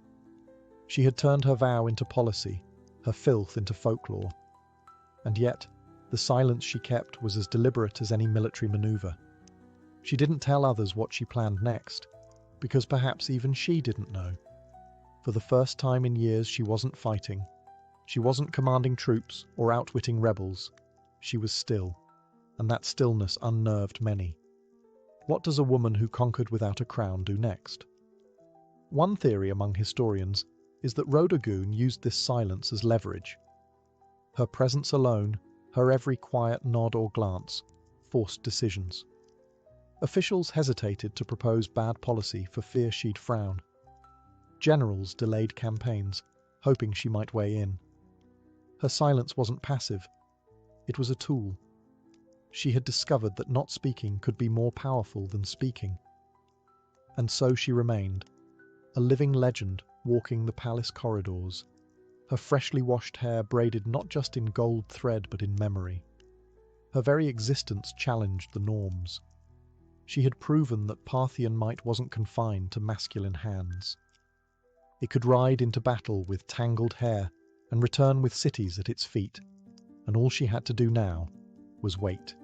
She had turned her vow into policy, her filth into folklore. And yet, the silence she kept was as deliberate as any military maneuver. She didn't tell others what she planned next, because perhaps even she didn't know. For the first time in years, she wasn't fighting. She wasn't commanding troops or outwitting rebels. She was still, and that stillness unnerved many. What does a woman who conquered without a crown do next? One theory among historians is that Rhodogun used this silence as leverage. Her presence alone, her every quiet nod or glance, forced decisions. Officials hesitated to propose bad policy for fear she'd frown. Generals delayed campaigns, hoping she might weigh in. Her silence wasn't passive. It was a tool. She had discovered that not speaking could be more powerful than speaking. And so she remained, a living legend walking the palace corridors, her freshly washed hair braided not just in gold thread but in memory. Her very existence challenged the norms. She had proven that Parthian might wasn't confined to masculine hands. It could ride into battle with tangled hair and return with cities at its feet, and all she had to do now was wait.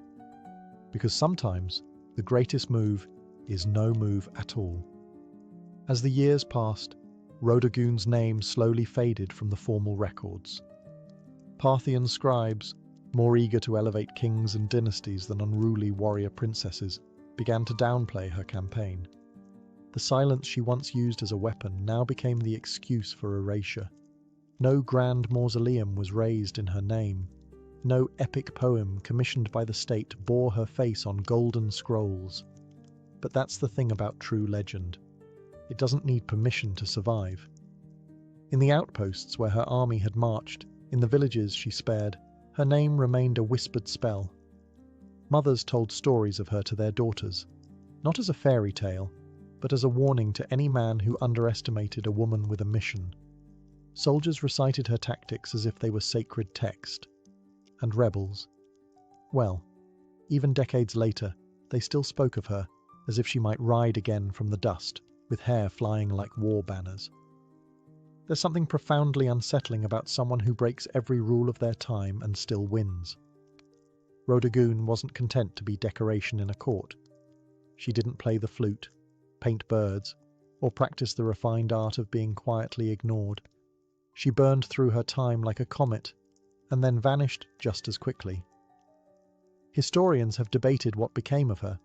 Because sometimes the greatest move is no move at all. As the years passed, Rhodogun's name slowly faded from the formal records. Parthian scribes, more eager to elevate kings and dynasties than unruly warrior princesses, began to downplay her campaign. The silence she once used as a weapon now became the excuse for erasure. No grand mausoleum was raised in her name. No epic poem commissioned by the state bore her face on golden scrolls. But that's the thing about true legend. It doesn't need permission to survive. In the outposts where her army had marched, in the villages she spared, her name remained a whispered spell. Mothers told stories of her to their daughters, not as a fairy tale, but as a warning to any man who underestimated a woman with a mission. Soldiers recited her tactics as if they were sacred text. And rebels, well, even decades later, they still spoke of her as if she might ride again from the dust, with hair flying like war banners. There's something profoundly unsettling about someone who breaks every rule of their time and still wins. Rhodogun wasn't content to be decoration in a court. She didn't play the flute, paint birds, or practice the refined art of being quietly ignored. She burned through her time like a comet, and then vanished just as quickly. Historians have debated what became of her.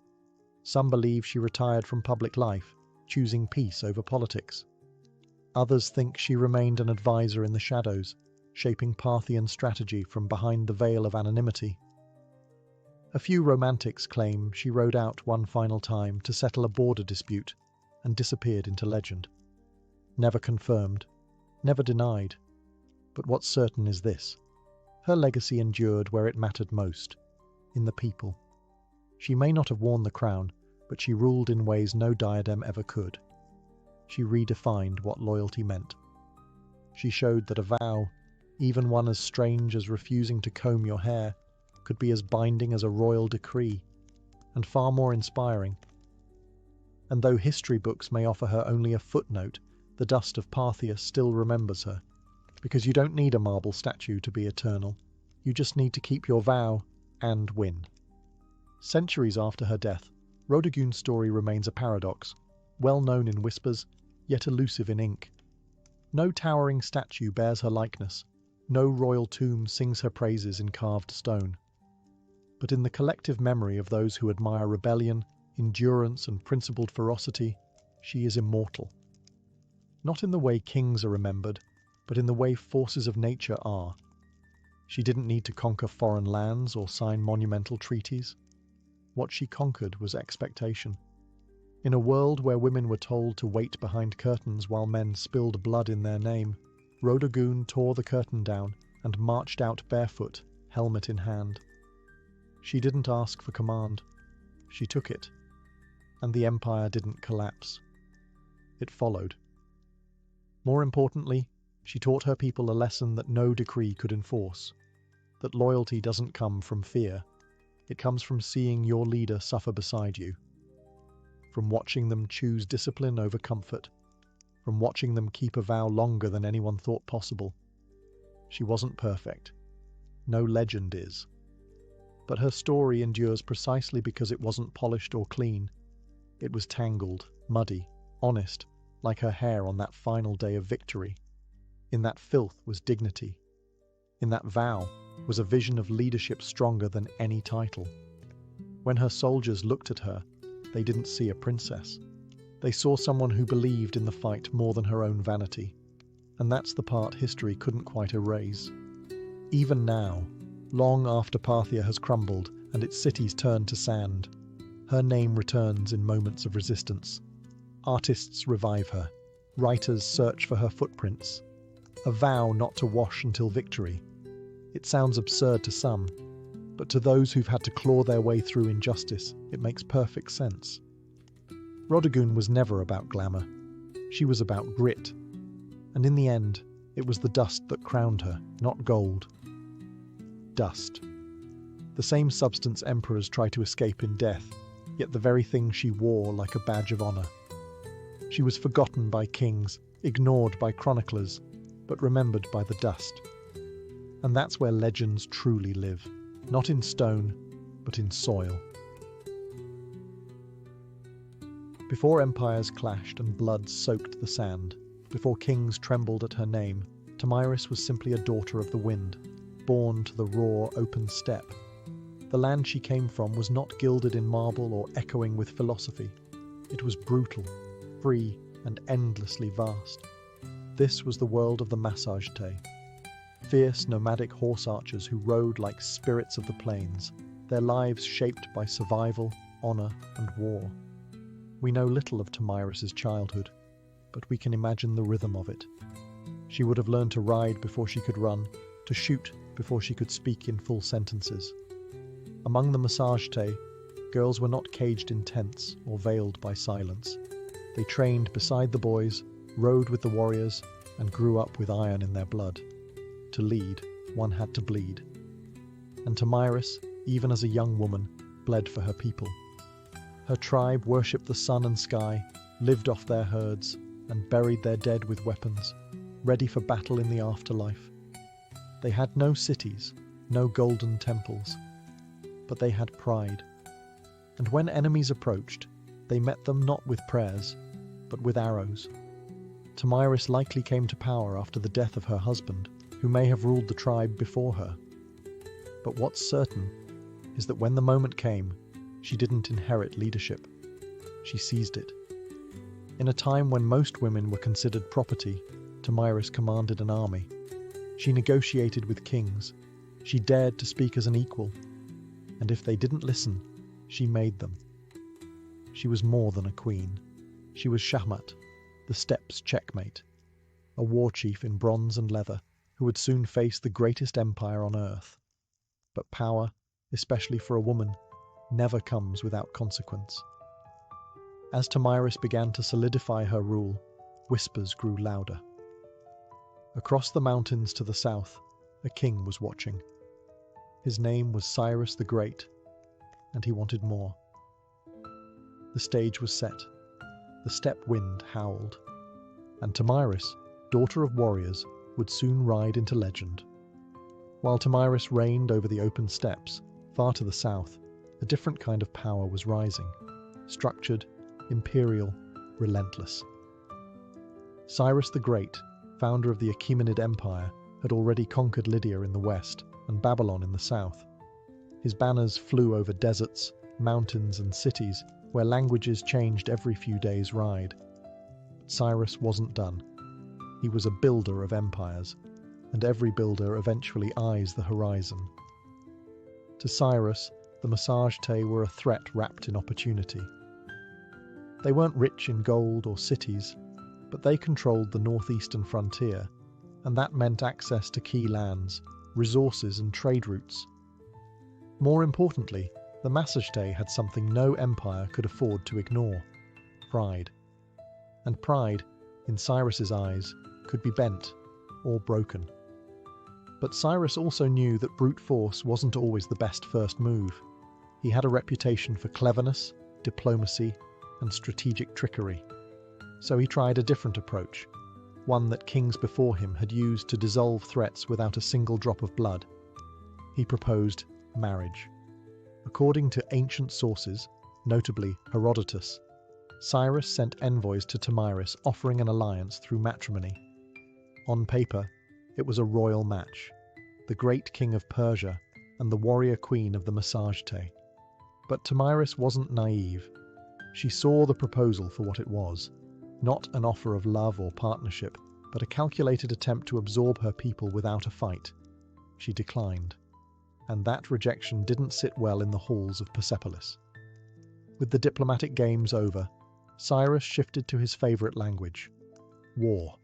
Some believe she retired from public life, choosing peace over politics. Others think she remained an advisor in the shadows, shaping Parthian strategy from behind the veil of anonymity. A few romantics claim she rode out one final time to settle a border dispute and disappeared into legend. Never confirmed, never denied. But what's certain is this: her legacy endured where it mattered most, in the people. She may not have worn the crown, but she ruled in ways no diadem ever could. She redefined what loyalty meant. She showed that a vow, even one as strange as refusing to comb your hair, could be as binding as a royal decree, and far more inspiring. And though history books may offer her only a footnote, the dust of Parthia still remembers her, because you don't need a marble statue to be eternal. You just need to keep your vow and win. Centuries after her death, Rodogun's story remains a paradox, well known in whispers, yet elusive in ink. No towering statue bears her likeness, no royal tomb sings her praises in carved stone. But in the collective memory of those who admire rebellion, endurance, and principled ferocity, she is immortal. Not in the way kings are remembered, but in the way forces of nature are. She didn't need to conquer foreign lands or sign monumental treaties. What she conquered was expectation. In a world where women were told to wait behind curtains while men spilled blood in their name, Rodogun tore the curtain down and marched out barefoot, helmet in hand. She didn't ask for command. She took it. And the empire didn't collapse. It followed. More importantly, she taught her people a lesson that no decree could enforce, that loyalty doesn't come from fear. It comes from seeing your leader suffer beside you, from watching them choose discipline over comfort, from watching them keep a vow longer than anyone thought possible. She wasn't perfect. No legend is. But her story endures precisely because it wasn't polished or clean. It was tangled, muddy, honest, like her hair on that final day of victory. In that filth was dignity. In that vow was a vision of leadership stronger than any title. When her soldiers looked at her, they didn't see a princess. They saw someone who believed in the fight more than her own vanity. And that's the part history couldn't quite erase. Even now, long after Parthia has crumbled and its cities turned to sand, her name returns in moments of resistance. Artists revive her. Writers search for her footprints. A vow not to wash until victory. It sounds absurd to some, but to those who've had to claw their way through injustice, it makes perfect sense. Rodogun was never about glamour. She was about grit. And in the end, it was the dust that crowned her, not gold. Dust. The same substance emperors try to escape in death, yet the very thing she wore like a badge of honor. She was forgotten by kings, ignored by chroniclers, but remembered by the dust. And that's where legends truly live, not in stone, but in soil. Before empires clashed and blood soaked the sand, before kings trembled at her name, Tomyris was simply a daughter of the wind, born to the raw, open steppe. The land she came from was not gilded in marble or echoing with philosophy. It was brutal, free, and endlessly vast. This was the world of the Massagetae, fierce nomadic horse archers who rode like spirits of the plains, their lives shaped by survival, honor, and war. We know little of Tomyris's childhood, but we can imagine the rhythm of it. She would have learned to ride before she could run, to shoot before she could speak in full sentences. Among the Massagetae, girls were not caged in tents or veiled by silence. They trained beside the boys, rode with the warriors, and grew up with iron in their blood. To lead, one had to bleed. And Tomyris, even as a young woman, bled for her people. Her tribe worshipped the sun and sky, lived off their herds, and buried their dead with weapons, ready for battle in the afterlife. They had no cities, no golden temples, but they had pride. And when enemies approached, they met them not with prayers, but with arrows. Tomyris likely came to power after the death of her husband, who may have ruled the tribe before her. But what's certain is that when the moment came, she didn't inherit leadership. She seized it. In a time when most women were considered property, Tomyris commanded an army. She negotiated with kings. She dared to speak as an equal. And if they didn't listen, she made them. She was more than a queen. She was Shahmat, the steppe's checkmate, a war chief in bronze and leather who would soon face the greatest empire on earth. But power, especially for a woman, never comes without consequence. As Tomyris began to solidify her rule, whispers grew louder. Across the mountains to the south, a king was watching. His name was Cyrus the Great, and he wanted more. The stage was set. The steppe wind howled. And Tomyris, daughter of warriors, would soon ride into legend. While Tomyris reigned over the open steppes, far to the south, a different kind of power was rising. Structured, imperial, relentless. Cyrus the Great, founder of the Achaemenid Empire, had already conquered Lydia in the west and Babylon in the south. His banners flew over deserts, mountains and cities where languages changed every few days' ride. But Cyrus wasn't done. He was a builder of empires, and every builder eventually eyes the horizon. To Cyrus, the Massagetæ were a threat wrapped in opportunity. They weren't rich in gold or cities, but they controlled the northeastern frontier, and that meant access to key lands, resources and trade routes. More importantly, the Massagetæ had something no empire could afford to ignore: pride. And pride, in Cyrus's eyes, could be bent or broken. But Cyrus also knew that brute force wasn't always the best first move. He had a reputation for cleverness, diplomacy, and strategic trickery. So he tried a different approach, one that kings before him had used to dissolve threats without a single drop of blood. He proposed marriage. According to ancient sources, notably Herodotus, Cyrus sent envoys to Tomyris offering an alliance through matrimony. On paper, it was a royal match, the great king of Persia and the warrior queen of the Massagetæ. But Tomyris wasn't naive. She saw the proposal for what it was, not an offer of love or partnership, but a calculated attempt to absorb her people without a fight. She declined, and that rejection didn't sit well in the halls of Persepolis. With the diplomatic games over, Cyrus shifted to his favorite language: war.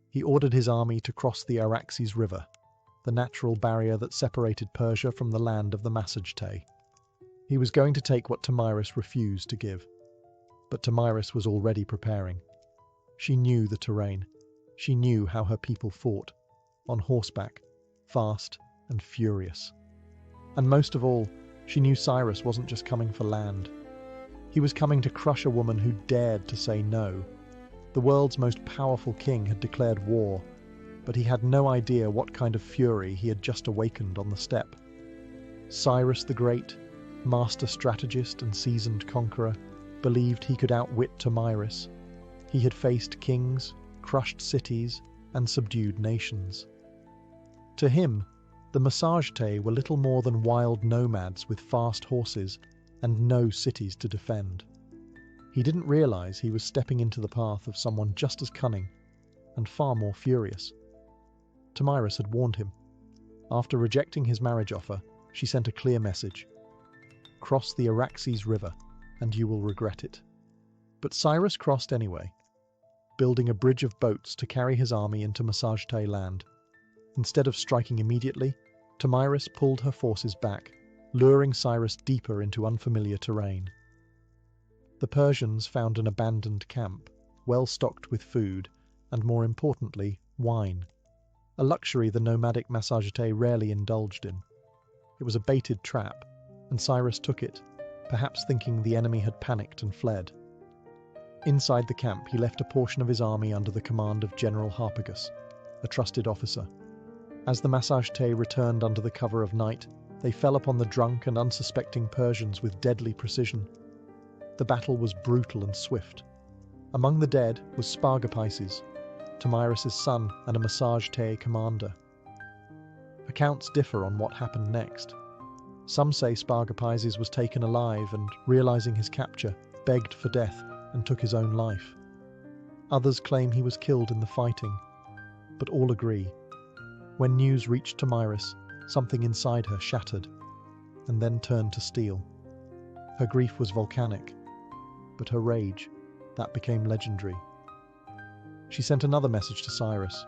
He ordered his army to cross the Araxes River, the natural barrier that separated Persia from the land of the Massagetæ. He was going to take what Tomyris refused to give. But Tomyris was already preparing. She knew the terrain. She knew how her people fought, on horseback, fast and furious. And most of all, she knew Cyrus wasn't just coming for land. He was coming to crush a woman who dared to say no. The world's most powerful king had declared war, but he had no idea what kind of fury he had just awakened on the steppe. Cyrus the Great, master strategist and seasoned conqueror, believed he could outwit Tomyris. He had faced kings, crushed cities, and subdued nations. To him, the Massagetæ were little more than wild nomads with fast horses and no cities to defend. He didn't realize he was stepping into the path of someone just as cunning and far more furious. Tomyris had warned him. After rejecting his marriage offer, she sent a clear message: cross the Araxes River, and you will regret it. But Cyrus crossed anyway, building a bridge of boats to carry his army into Massagetæ land. Instead of striking immediately, Tomyris pulled her forces back, luring Cyrus deeper into unfamiliar terrain. The Persians found an abandoned camp, well stocked with food, and more importantly, wine, a luxury the nomadic Massagetæ rarely indulged in. It was a baited trap, and Cyrus took it, perhaps thinking the enemy had panicked and fled. Inside the camp, he left a portion of his army under the command of General Harpagus, a trusted officer. As the Massagetæ returned under the cover of night, they fell upon the drunk and unsuspecting Persians with deadly precision. The battle was brutal and swift. Among the dead was Spargapaises, Tomyris' son and a Massagetæ commander. Accounts differ on what happened next. Some say Spargapaises was taken alive and, realizing his capture, begged for death and took his own life. Others claim he was killed in the fighting, but all agree. When news reached Tomyris, something inside her shattered, and then turned to steel. Her grief was volcanic, but her rage, that became legendary. She sent another message to Cyrus.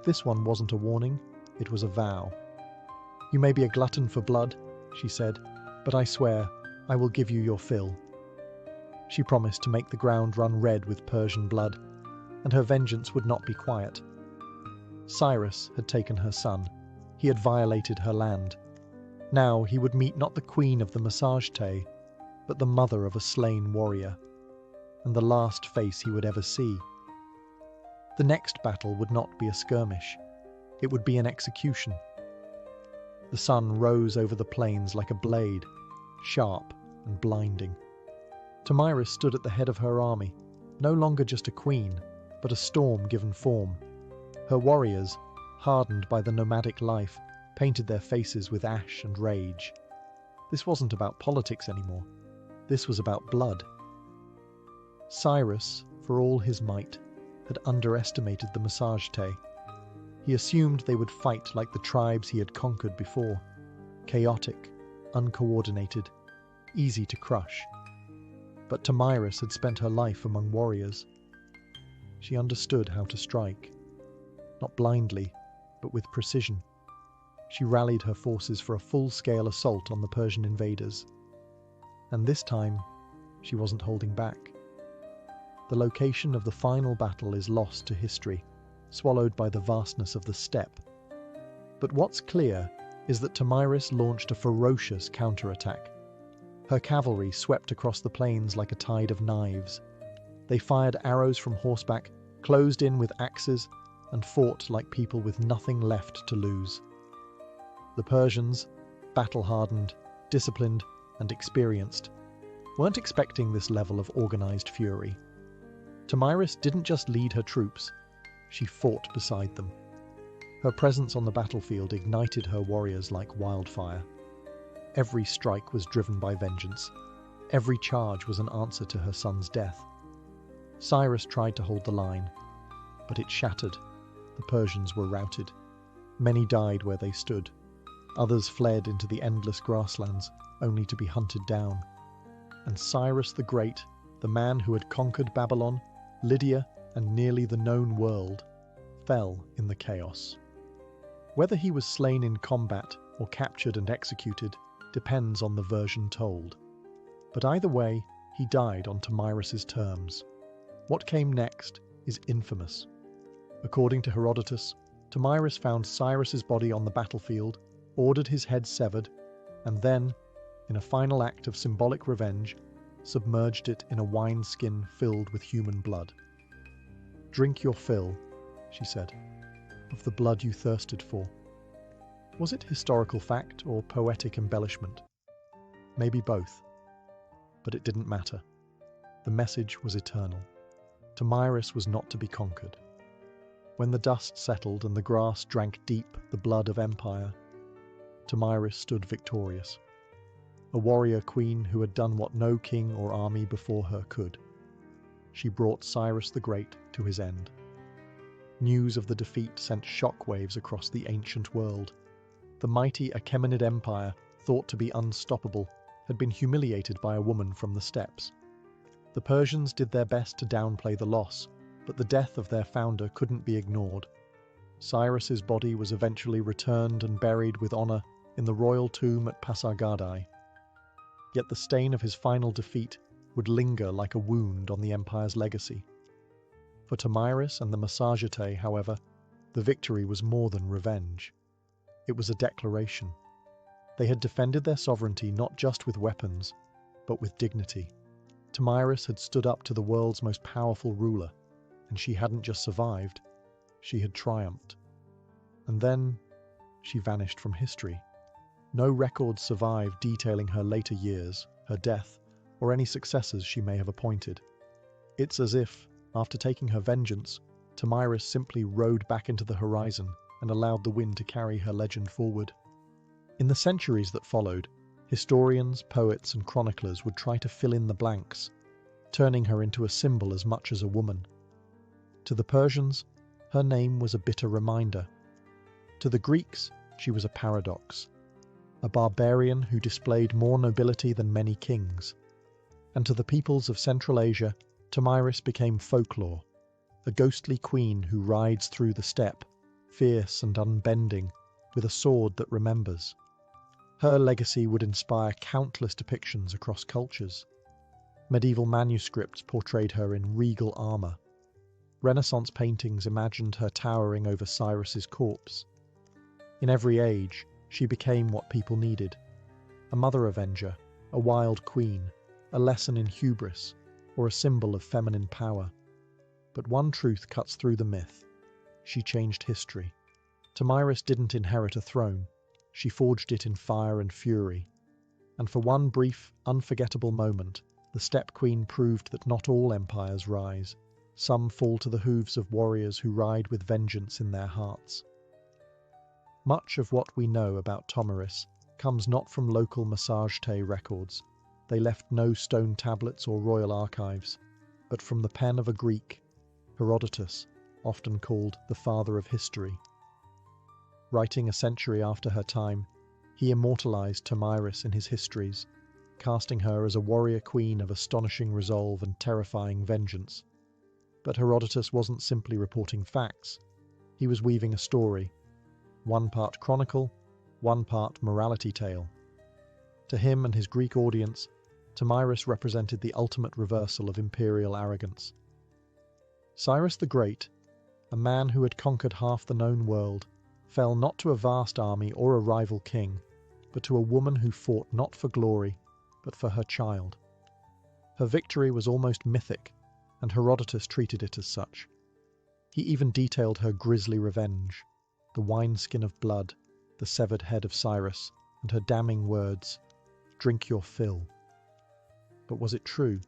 This one wasn't a warning, it was a vow. You may be a glutton for blood, she said, but I swear, I will give you your fill." She promised to make the ground run red with Persian blood, and her vengeance would not be quiet. Cyrus had taken her son. He had violated her land. Now he would meet not the queen of the massage-tay, but the mother of a slain warrior, and the last face he would ever see. The next battle would not be a skirmish. It would be an execution. The sun rose over the plains like a blade, sharp and blinding. Tomyris stood at the head of her army, no longer just a queen, but a storm given form. Her warriors, hardened by the nomadic life, painted their faces with ash and rage. This wasn't about politics anymore. This was about blood. Cyrus, for all his might, had underestimated the massage-tay. He assumed they would fight like the tribes he had conquered before, chaotic, uncoordinated, easy to crush. But Tomyris had spent her life among warriors. She understood how to strike, not blindly, but with precision. She rallied her forces for a full-scale assault on the Persian invaders. And this time, she wasn't holding back. The location of the final battle is lost to history, swallowed by the vastness of the steppe. But what's clear is that Tomyris launched a ferocious counterattack. Her cavalry swept across the plains like a tide of knives. They fired arrows from horseback, closed in with axes, and fought like people with nothing left to lose. The Persians, battle-hardened, disciplined, and experienced, weren't expecting this level of organized fury. Tomyris didn't just lead her troops, she fought beside them. Her presence on the battlefield ignited her warriors like wildfire. Every strike was driven by vengeance. Every charge was an answer to her son's death. Cyrus tried to hold the line, but it shattered. The Persians were routed. Many died where they stood. Others fled into the endless grasslands, only to be hunted down. And Cyrus the Great, the man who had conquered Babylon, Lydia, and nearly the known world, fell in the chaos. Whether he was slain in combat or captured and executed depends on the version told. But either way, he died on Tomyris's terms. What came next is infamous. According to Herodotus, Tomyris found Cyrus's body on the battlefield, ordered his head severed, and then, in a final act of symbolic revenge, submerged it in a wineskin filled with human blood. "Drink your fill," she said, "of the blood you thirsted for." Was it historical fact or poetic embellishment? Maybe both. But it didn't matter. The message was eternal. Tomyris was not to be conquered. When the dust settled and the grass drank deep the blood of empire, Tomyris stood victorious. A warrior queen who had done what no king or army before her could. She brought Cyrus the Great to his end. News of the defeat sent shockwaves across the ancient world. The mighty Achaemenid Empire, thought to be unstoppable, had been humiliated by a woman from the steppes. The Persians did their best to downplay the loss, but the death of their founder couldn't be ignored. Cyrus's body was eventually returned and buried with honor in the royal tomb at Pasargadae. Yet the stain of his final defeat would linger like a wound on the empire's legacy. For Tomyris and the Massagetae, however, the victory was more than revenge. It was a declaration. They had defended their sovereignty not just with weapons, but with dignity. Tomyris had stood up to the world's most powerful ruler, and she hadn't just survived, she had triumphed. And then she vanished from history. No records survive detailing her later years, her death, or any successors she may have appointed. It's as if, after taking her vengeance, Tomyris simply rode back into the horizon and allowed the wind to carry her legend forward. In the centuries that followed, historians, poets, and chroniclers would try to fill in the blanks, turning her into a symbol as much as a woman. To the Persians, her name was a bitter reminder. To the Greeks, she was a paradox, a barbarian who displayed more nobility than many kings. And to the peoples of Central Asia, Tomyris became folklore, a ghostly queen who rides through the steppe, fierce and unbending, with a sword that remembers. Her legacy would inspire countless depictions across cultures. Medieval manuscripts portrayed her in regal armor. Renaissance paintings imagined her towering over Cyrus's corpse. In every age, she became what people needed: a mother avenger, a wild queen, a lesson in hubris, or a symbol of feminine power. But one truth cuts through the myth: she changed history. Tomyris didn't inherit a throne, she forged it in fire and fury. And for one brief, unforgettable moment, the Steppe Queen proved that not all empires rise. Some fall to the hooves of warriors who ride with vengeance in their hearts. Much of what we know about Tomyris comes not from local Massagete records. They left no stone tablets or royal archives, but from the pen of a Greek, Herodotus, often called the father of history. Writing a century after her time, he immortalized Tomyris in his histories, casting her as a warrior queen of astonishing resolve and terrifying vengeance. But Herodotus wasn't simply reporting facts. He was weaving a story, one part chronicle, one part morality tale. To him and his Greek audience, Tomyris represented the ultimate reversal of imperial arrogance. Cyrus the Great, a man who had conquered half the known world, fell not to a vast army or a rival king, but to a woman who fought not for glory, but for her child. Her victory was almost mythic, and Herodotus treated it as such. He even detailed her grisly revenge: the wineskin of blood, the severed head of Cyrus, and her damning words, "Drink your fill." But was it true?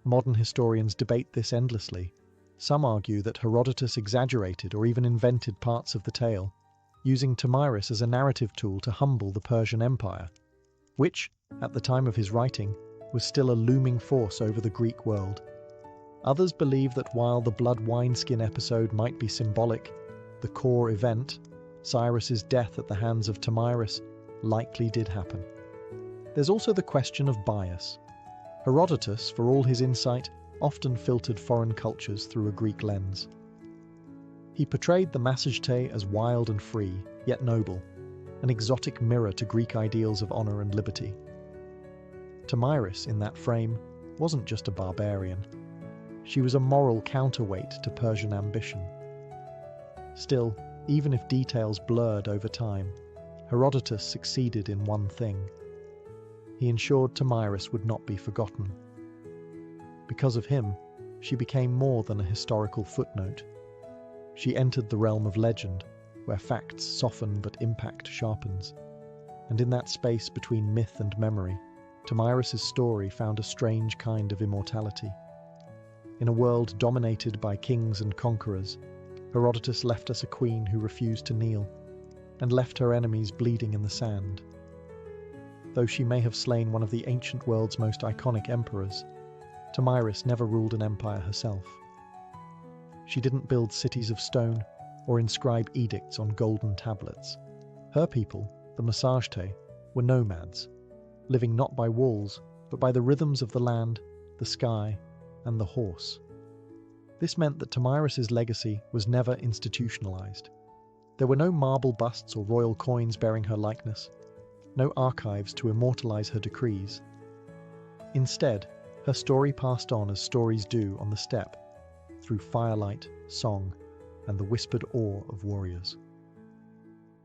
Modern historians debate this endlessly. Some argue that Herodotus exaggerated or even invented parts of the tale, using Tomyris as a narrative tool to humble the Persian Empire, which, at the time of his writing, was still a looming force over the Greek world. Others believe that while the blood wineskin episode might be symbolic, the core event, Cyrus's death at the hands of Tomyris, likely did happen. There's also the question of bias. Herodotus, for all his insight, often filtered foreign cultures through a Greek lens. He portrayed the Massagete as wild and free, yet noble, an exotic mirror to Greek ideals of honor and liberty. Tomyris, in that frame, wasn't just a barbarian. She was a moral counterweight to Persian ambition. Still, even if details blurred over time, Herodotus succeeded in one thing. He ensured Tomyris would not be forgotten. Because of him, she became more than a historical footnote. She entered the realm of legend, where facts soften but impact sharpens. And in that space between myth and memory, Tomyris' story found a strange kind of immortality. In a world dominated by kings and conquerors, Herodotus left us a queen who refused to kneel, and left her enemies bleeding in the sand. Though she may have slain one of the ancient world's most iconic emperors, Tomyris never ruled an empire herself. She didn't build cities of stone or inscribe edicts on golden tablets. Her people, the Massagete, were nomads, living not by walls, but by the rhythms of the land, the sky, and the horse. This meant that Tomyris' legacy was never institutionalized. There were no marble busts or royal coins bearing her likeness, no archives to immortalize her decrees. Instead, her story passed on as stories do on the steppe, through firelight, song, and the whispered awe of warriors.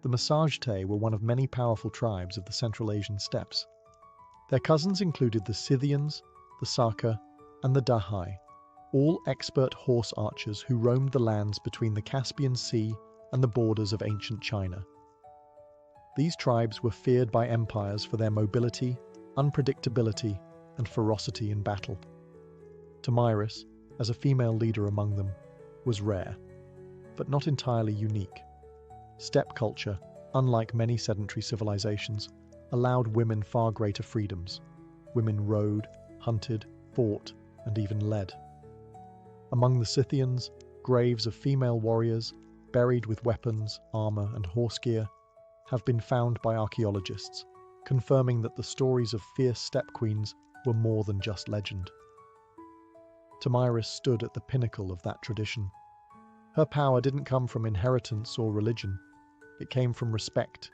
The Massagete were one of many powerful tribes of the Central Asian steppes. Their cousins included the Scythians, the Saka, and the Dahai, all expert horse archers who roamed the lands between the Caspian Sea and the borders of ancient China. These tribes were feared by empires for their mobility, unpredictability, and ferocity in battle. Tomyris, as a female leader among them, was rare, but not entirely unique. Steppe culture, unlike many sedentary civilizations, allowed women far greater freedoms. Women rode, hunted, fought, and even led. Among the Scythians, graves of female warriors, buried with weapons, armor, and horse gear, have been found by archaeologists, confirming that the stories of fierce steppe queens were more than just legend. Tomyris stood at the pinnacle of that tradition. Her power didn't come from inheritance or religion. It came from respect,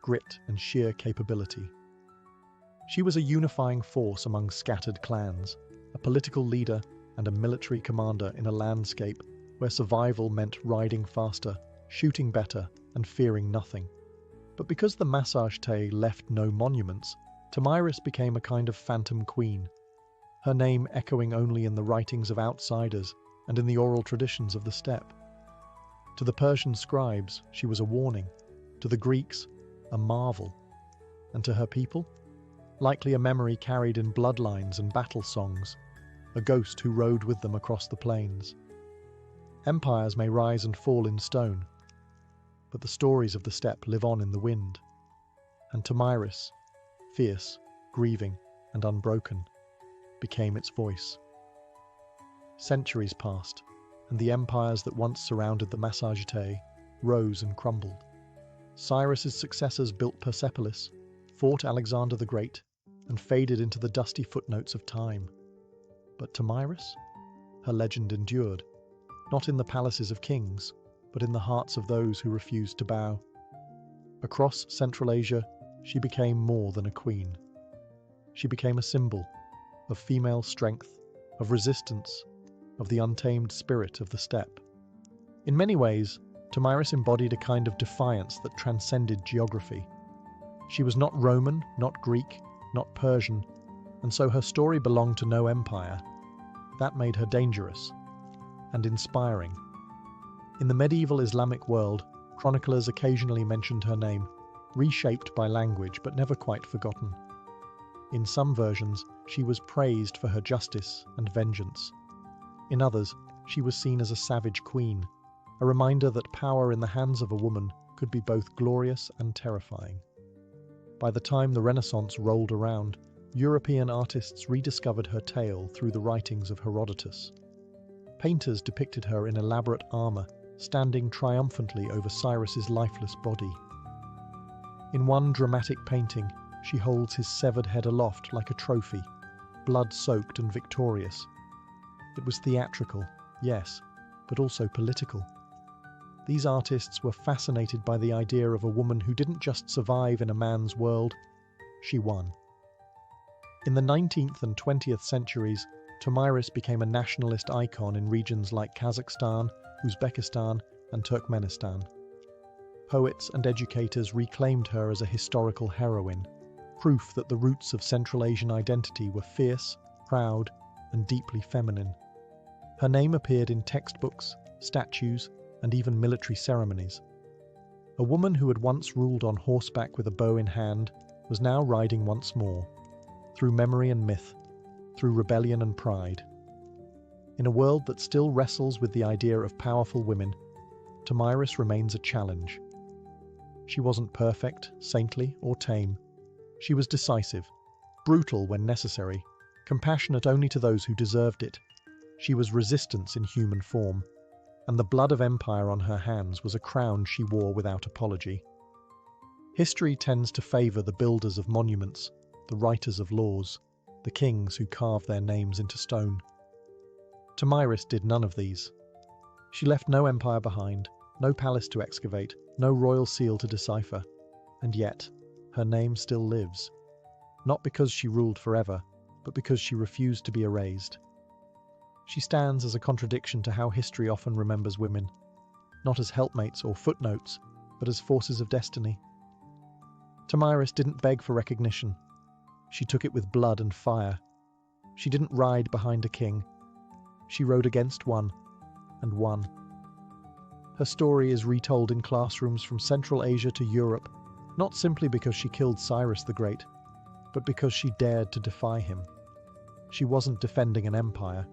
grit, and sheer capability. She was a unifying force among scattered clans, a political leader and a military commander in a landscape where survival meant riding faster, shooting better, and fearing nothing. But because the massage tale left no monuments, Tomyris became a kind of phantom queen, her name echoing only in the writings of outsiders and in the oral traditions of the steppe. To the Persian scribes, she was a warning, to the Greeks, a marvel, and to her people, likely a memory carried in bloodlines and battle songs, a ghost who rode with them across the plains. Empires may rise and fall in stone, but the stories of the steppe live on in the wind, and Tomyris, fierce, grieving, and unbroken, became its voice. Centuries passed, and the empires that once surrounded the Massagetae rose and crumbled. Cyrus's successors built Persepolis, fought Alexander the Great, and faded into the dusty footnotes of time. But Tomyris? Her legend endured, not in the palaces of kings, but in the hearts of those who refused to bow. Across Central Asia, she became more than a queen. She became a symbol of female strength, of resistance, of the untamed spirit of the steppe. In many ways, Tomyris embodied a kind of defiance that transcended geography. She was not Roman, not Greek, not Persian, and so her story belonged to no empire. That made her dangerous and inspiring. In the medieval Islamic world, chroniclers occasionally mentioned her name, reshaped by language but never quite forgotten. In some versions, she was praised for her justice and vengeance. In others, she was seen as a savage queen, a reminder that power in the hands of a woman could be both glorious and terrifying. By the time the Renaissance rolled around, European artists rediscovered her tale through the writings of Herodotus. Painters depicted her in elaborate armor, standing triumphantly over Cyrus's lifeless body. In one dramatic painting, she holds his severed head aloft like a trophy, blood-soaked and victorious. It was theatrical, yes, but also political. These artists were fascinated by the idea of a woman who didn't just survive in a man's world, she won. In the 19th and 20th centuries, Tomyris became a nationalist icon in regions like Kazakhstan, Uzbekistan, and Turkmenistan. Poets and educators reclaimed her as a historical heroine, proof that the roots of Central Asian identity were fierce, proud, and deeply feminine. Her name appeared in textbooks, statues, and even military ceremonies. A woman who had once ruled on horseback with a bow in hand was now riding once more, through memory and myth, through rebellion and pride. In a world that still wrestles with the idea of powerful women, Tomyris remains a challenge. She wasn't perfect, saintly, or tame. She was decisive, brutal when necessary, compassionate only to those who deserved it. She was resistance in human form, and the blood of empire on her hands was a crown she wore without apology. History tends to favor the builders of monuments, the writers of laws, the kings who carve their names into stone. Tomyris did none of these. She left no empire behind, no palace to excavate, no royal seal to decipher, and yet her name still lives, not because she ruled forever, but because she refused to be erased. She stands as a contradiction to how history often remembers women, not as helpmates or footnotes, but as forces of destiny. Tomyris didn't beg for recognition. She took it with blood and fire. She didn't ride behind a king. She rode against one, and won. Her story is retold in classrooms from Central Asia to Europe, not simply because she killed Cyrus the Great, but because she dared to defy him. She wasn't defending an empire.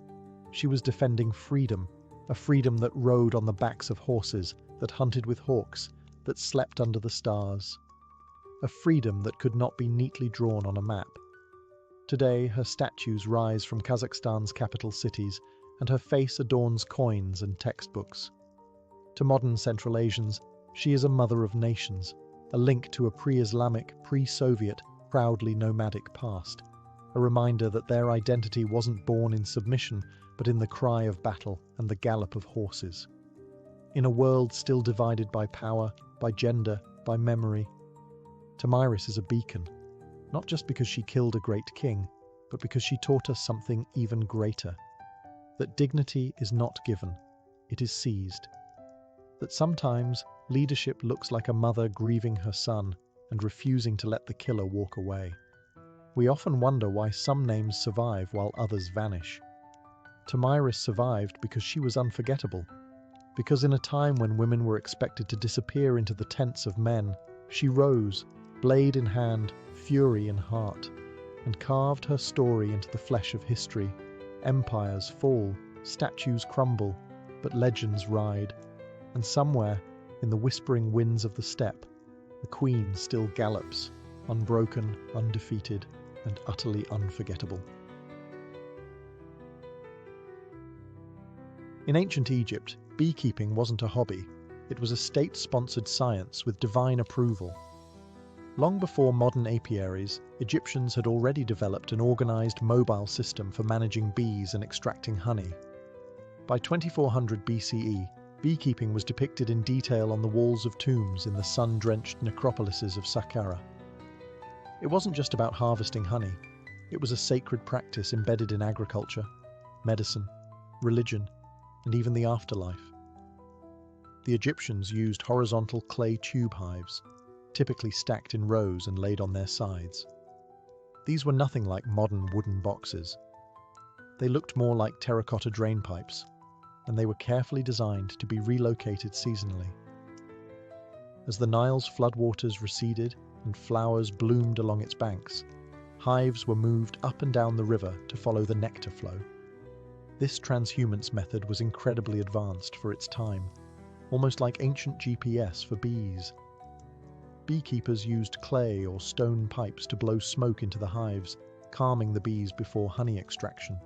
She was defending freedom, a freedom that rode on the backs of horses, that hunted with hawks, that slept under the stars. A freedom that could not be neatly drawn on a map. Today, her statues rise from Kazakhstan's capital cities, and her face adorns coins and textbooks. To modern Central Asians, she is a mother of nations, a link to a pre-Islamic, pre-Soviet, proudly nomadic past, a reminder that their identity wasn't born in submission, but in the cry of battle and the gallop of horses. In a world still divided by power, by gender, by memory, Tomyris is a beacon, not just because she killed a great king, but because she taught us something even greater. That dignity is not given, it is seized. That sometimes leadership looks like a mother grieving her son and refusing to let the killer walk away. We often wonder why some names survive while others vanish. Tomyris survived because she was unforgettable. Because in a time when women were expected to disappear into the tents of men, she rose, blade in hand, fury in heart, and carved her story into the flesh of history. Empires fall, statues crumble, but legends ride. And somewhere, in the whispering winds of the steppe, the queen still gallops, unbroken, undefeated, and utterly unforgettable. In ancient Egypt, beekeeping wasn't a hobby. It was a state-sponsored science with divine approval. Long before modern apiaries, Egyptians had already developed an organized mobile system for managing bees and extracting honey. By 2400 BCE, beekeeping was depicted in detail on the walls of tombs in the sun-drenched necropolises of Saqqara. It wasn't just about harvesting honey. It was a sacred practice embedded in agriculture, medicine, religion, and even the afterlife. The Egyptians used horizontal clay tube hives, typically stacked in rows and laid on their sides. These were nothing like modern wooden boxes. They looked more like terracotta drain pipes, and they were carefully designed to be relocated seasonally. As the Nile's floodwaters receded and flowers bloomed along its banks, hives were moved up and down the river to follow the nectar flow. This transhumance method was incredibly advanced for its time, almost like ancient GPS for bees. Beekeepers used clay or stone pipes to blow smoke into the hives, calming the bees before honey extraction.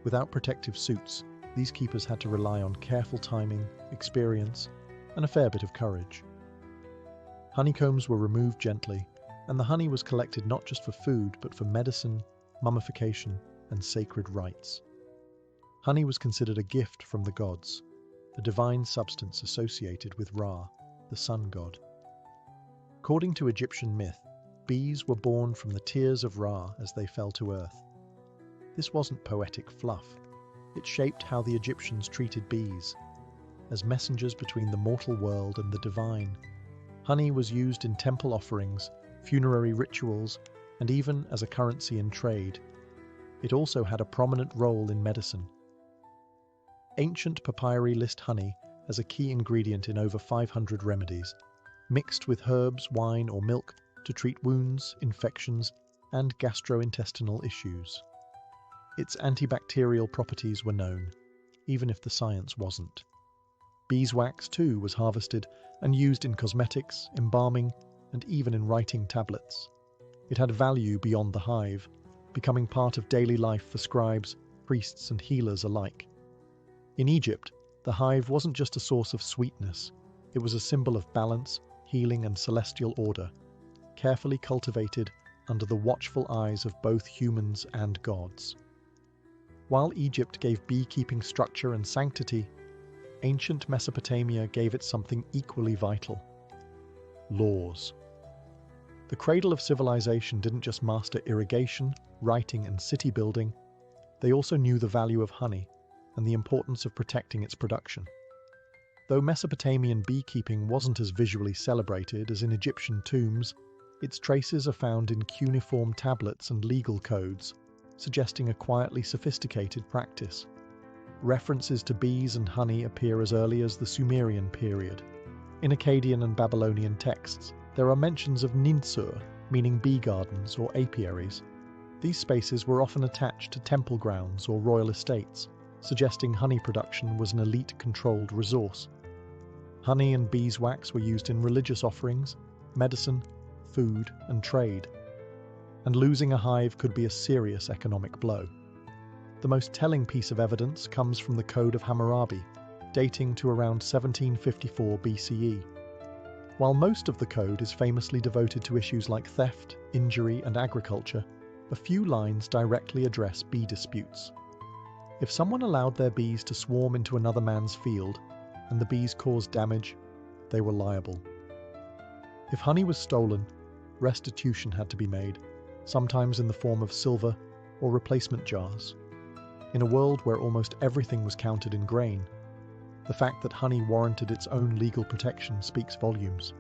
Without protective suits, these keepers had to rely on careful timing, experience, and a fair bit of courage. Honeycombs were removed gently, and the honey was collected not just for food, but for medicine, mummification, and sacred rites. Honey was considered a gift from the gods, a divine substance associated with Ra, the sun god. According to Egyptian myth, bees were born from the tears of Ra as they fell to earth. This wasn't poetic fluff. It shaped how the Egyptians treated bees. As messengers between the mortal world and the divine, honey was used in temple offerings, funerary rituals, and even as a currency in trade. It also had a prominent role in medicine. Ancient papyri list honey as a key ingredient in over 500 remedies, mixed with herbs, wine, or milk to treat wounds, infections, and gastrointestinal issues. Its antibacterial properties were known, even if the science wasn't. Beeswax, too, was harvested and used in cosmetics, embalming, and even in writing tablets. It had value beyond the hive, becoming part of daily life for scribes, priests, and healers alike. In Egypt, the hive wasn't just a source of sweetness, it was a symbol of balance, healing, and celestial order, carefully cultivated under the watchful eyes of both humans and gods. While Egypt gave beekeeping structure and sanctity, ancient Mesopotamia gave it something equally vital: laws. The cradle of civilization didn't just master irrigation, writing, and city building, they also knew the value of honey and the importance of protecting its production. Though Mesopotamian beekeeping wasn't as visually celebrated as in Egyptian tombs, its traces are found in cuneiform tablets and legal codes, suggesting a quietly sophisticated practice. References to bees and honey appear as early as the Sumerian period. In Akkadian and Babylonian texts, there are mentions of ninsur, meaning bee gardens or apiaries. These spaces were often attached to temple grounds or royal estates, suggesting honey production was an elite-controlled resource. Honey and beeswax were used in religious offerings, medicine, food, and trade. And losing a hive could be a serious economic blow. The most telling piece of evidence comes from the Code of Hammurabi, dating to around 1754 BCE. While most of the code is famously devoted to issues like theft, injury, and agriculture, a few lines directly address bee disputes. If someone allowed their bees to swarm into another man's field, and the bees caused damage, they were liable. If honey was stolen, restitution had to be made, sometimes in the form of silver or replacement jars. In a world where almost everything was counted in grain, the fact that honey warranted its own legal protection speaks volumes.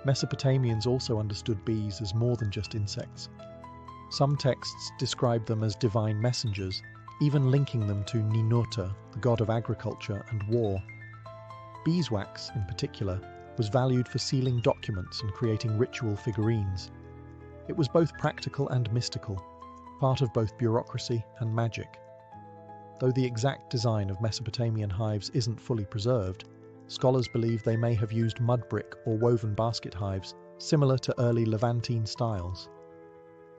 Mesopotamians also understood bees as more than just insects. Some texts describe them as divine messengers, even linking them to Ninurta, the god of agriculture and war. Beeswax, in particular, was valued for sealing documents and creating ritual figurines. It was both practical and mystical, part of both bureaucracy and magic. Though the exact design of Mesopotamian hives isn't fully preserved, scholars believe they may have used mud brick or woven basket hives, similar to early Levantine styles.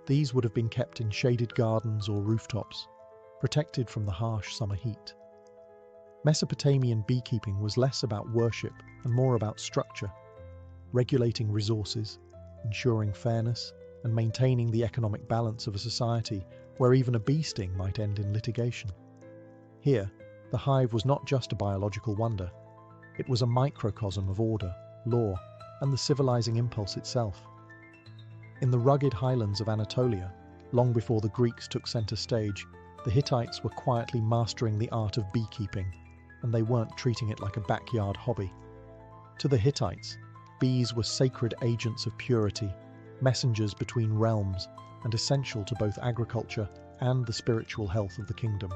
These would have been kept in shaded gardens or rooftops, protected from the harsh summer heat. Mesopotamian beekeeping was less about worship and more about structure, regulating resources, ensuring fairness, and maintaining the economic balance of a society where even a bee sting might end in litigation. Here, the hive was not just a biological wonder. It was a microcosm of order, law, and the civilizing impulse itself. In the rugged highlands of Anatolia, long before the Greeks took center stage, the Hittites were quietly mastering the art of beekeeping, and they weren't treating it like a backyard hobby. To the Hittites, bees were sacred agents of purity, messengers between realms, and essential to both agriculture and the spiritual health of the kingdom.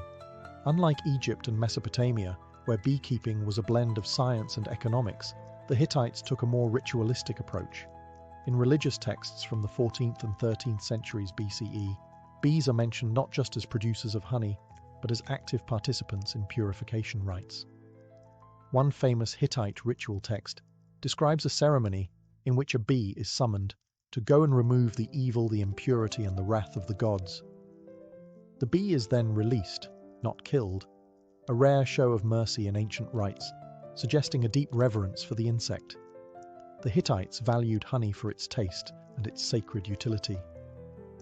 Unlike Egypt and Mesopotamia, where beekeeping was a blend of science and economics, the Hittites took a more ritualistic approach. In religious texts from the 14th and 13th centuries BCE, bees are mentioned not just as producers of honey, but as active participants in purification rites. One famous Hittite ritual text describes a ceremony in which a bee is summoned to go and remove the evil, the impurity, and the wrath of the gods. The bee is then released, not killed, a rare show of mercy in ancient rites, suggesting a deep reverence for the insect. The Hittites valued honey for its taste and its sacred utility.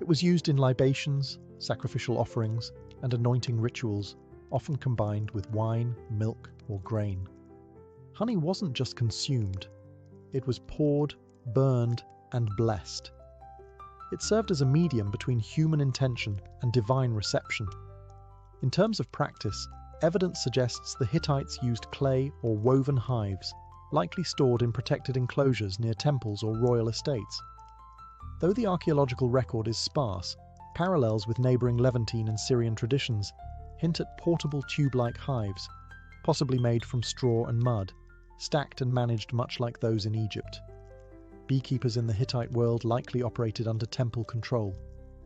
It was used in libations, sacrificial offerings, and anointing rituals, often combined with wine, milk, or grain. Honey wasn't just consumed, it was poured, burned, and blessed. It served as a medium between human intention and divine reception. In terms of practice, evidence suggests the Hittites used clay or woven hives, likely stored in protected enclosures near temples or royal estates. Though the archaeological record is sparse, parallels with neighbouring Levantine and Syrian traditions hint at portable tube-like hives, possibly made from straw and mud, stacked and managed much like those in Egypt. Beekeepers in the Hittite world likely operated under temple control,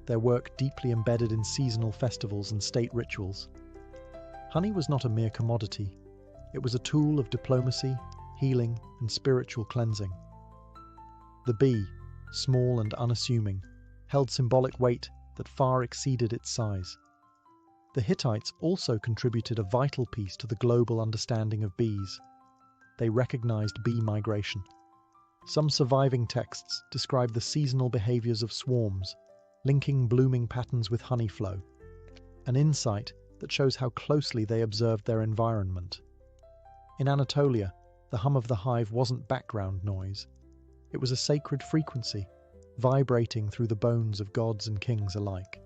their work deeply embedded in seasonal festivals and state rituals. Honey was not a mere commodity. It was a tool of diplomacy, healing, and spiritual cleansing. The bee, small and unassuming, held symbolic weight that far exceeded its size. The Hittites also contributed a vital piece to the global understanding of bees. They recognized bee migration. Some surviving texts describe the seasonal behaviors of swarms, linking blooming patterns with honey flow, an insight that shows how closely they observed their environment. In Anatolia, the hum of the hive wasn't background noise. It was a sacred frequency, vibrating through the bones of gods and kings alike.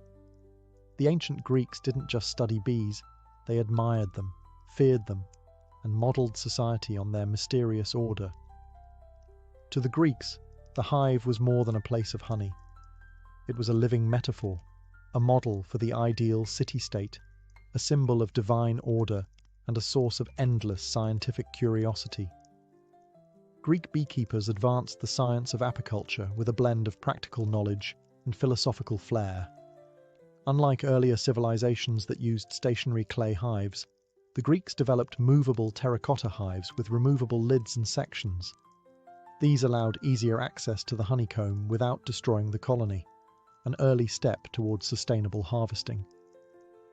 The ancient Greeks didn't just study bees, they admired them, feared them, and modelled society on their mysterious order. To the Greeks, the hive was more than a place of honey. It was a living metaphor, a model for the ideal city-state, a symbol of divine order, and a source of endless scientific curiosity. Greek beekeepers advanced the science of apiculture with a blend of practical knowledge and philosophical flair. Unlike earlier civilizations that used stationary clay hives, the Greeks developed movable terracotta hives with removable lids and sections. These allowed easier access to the honeycomb without destroying the colony, an early step towards sustainable harvesting.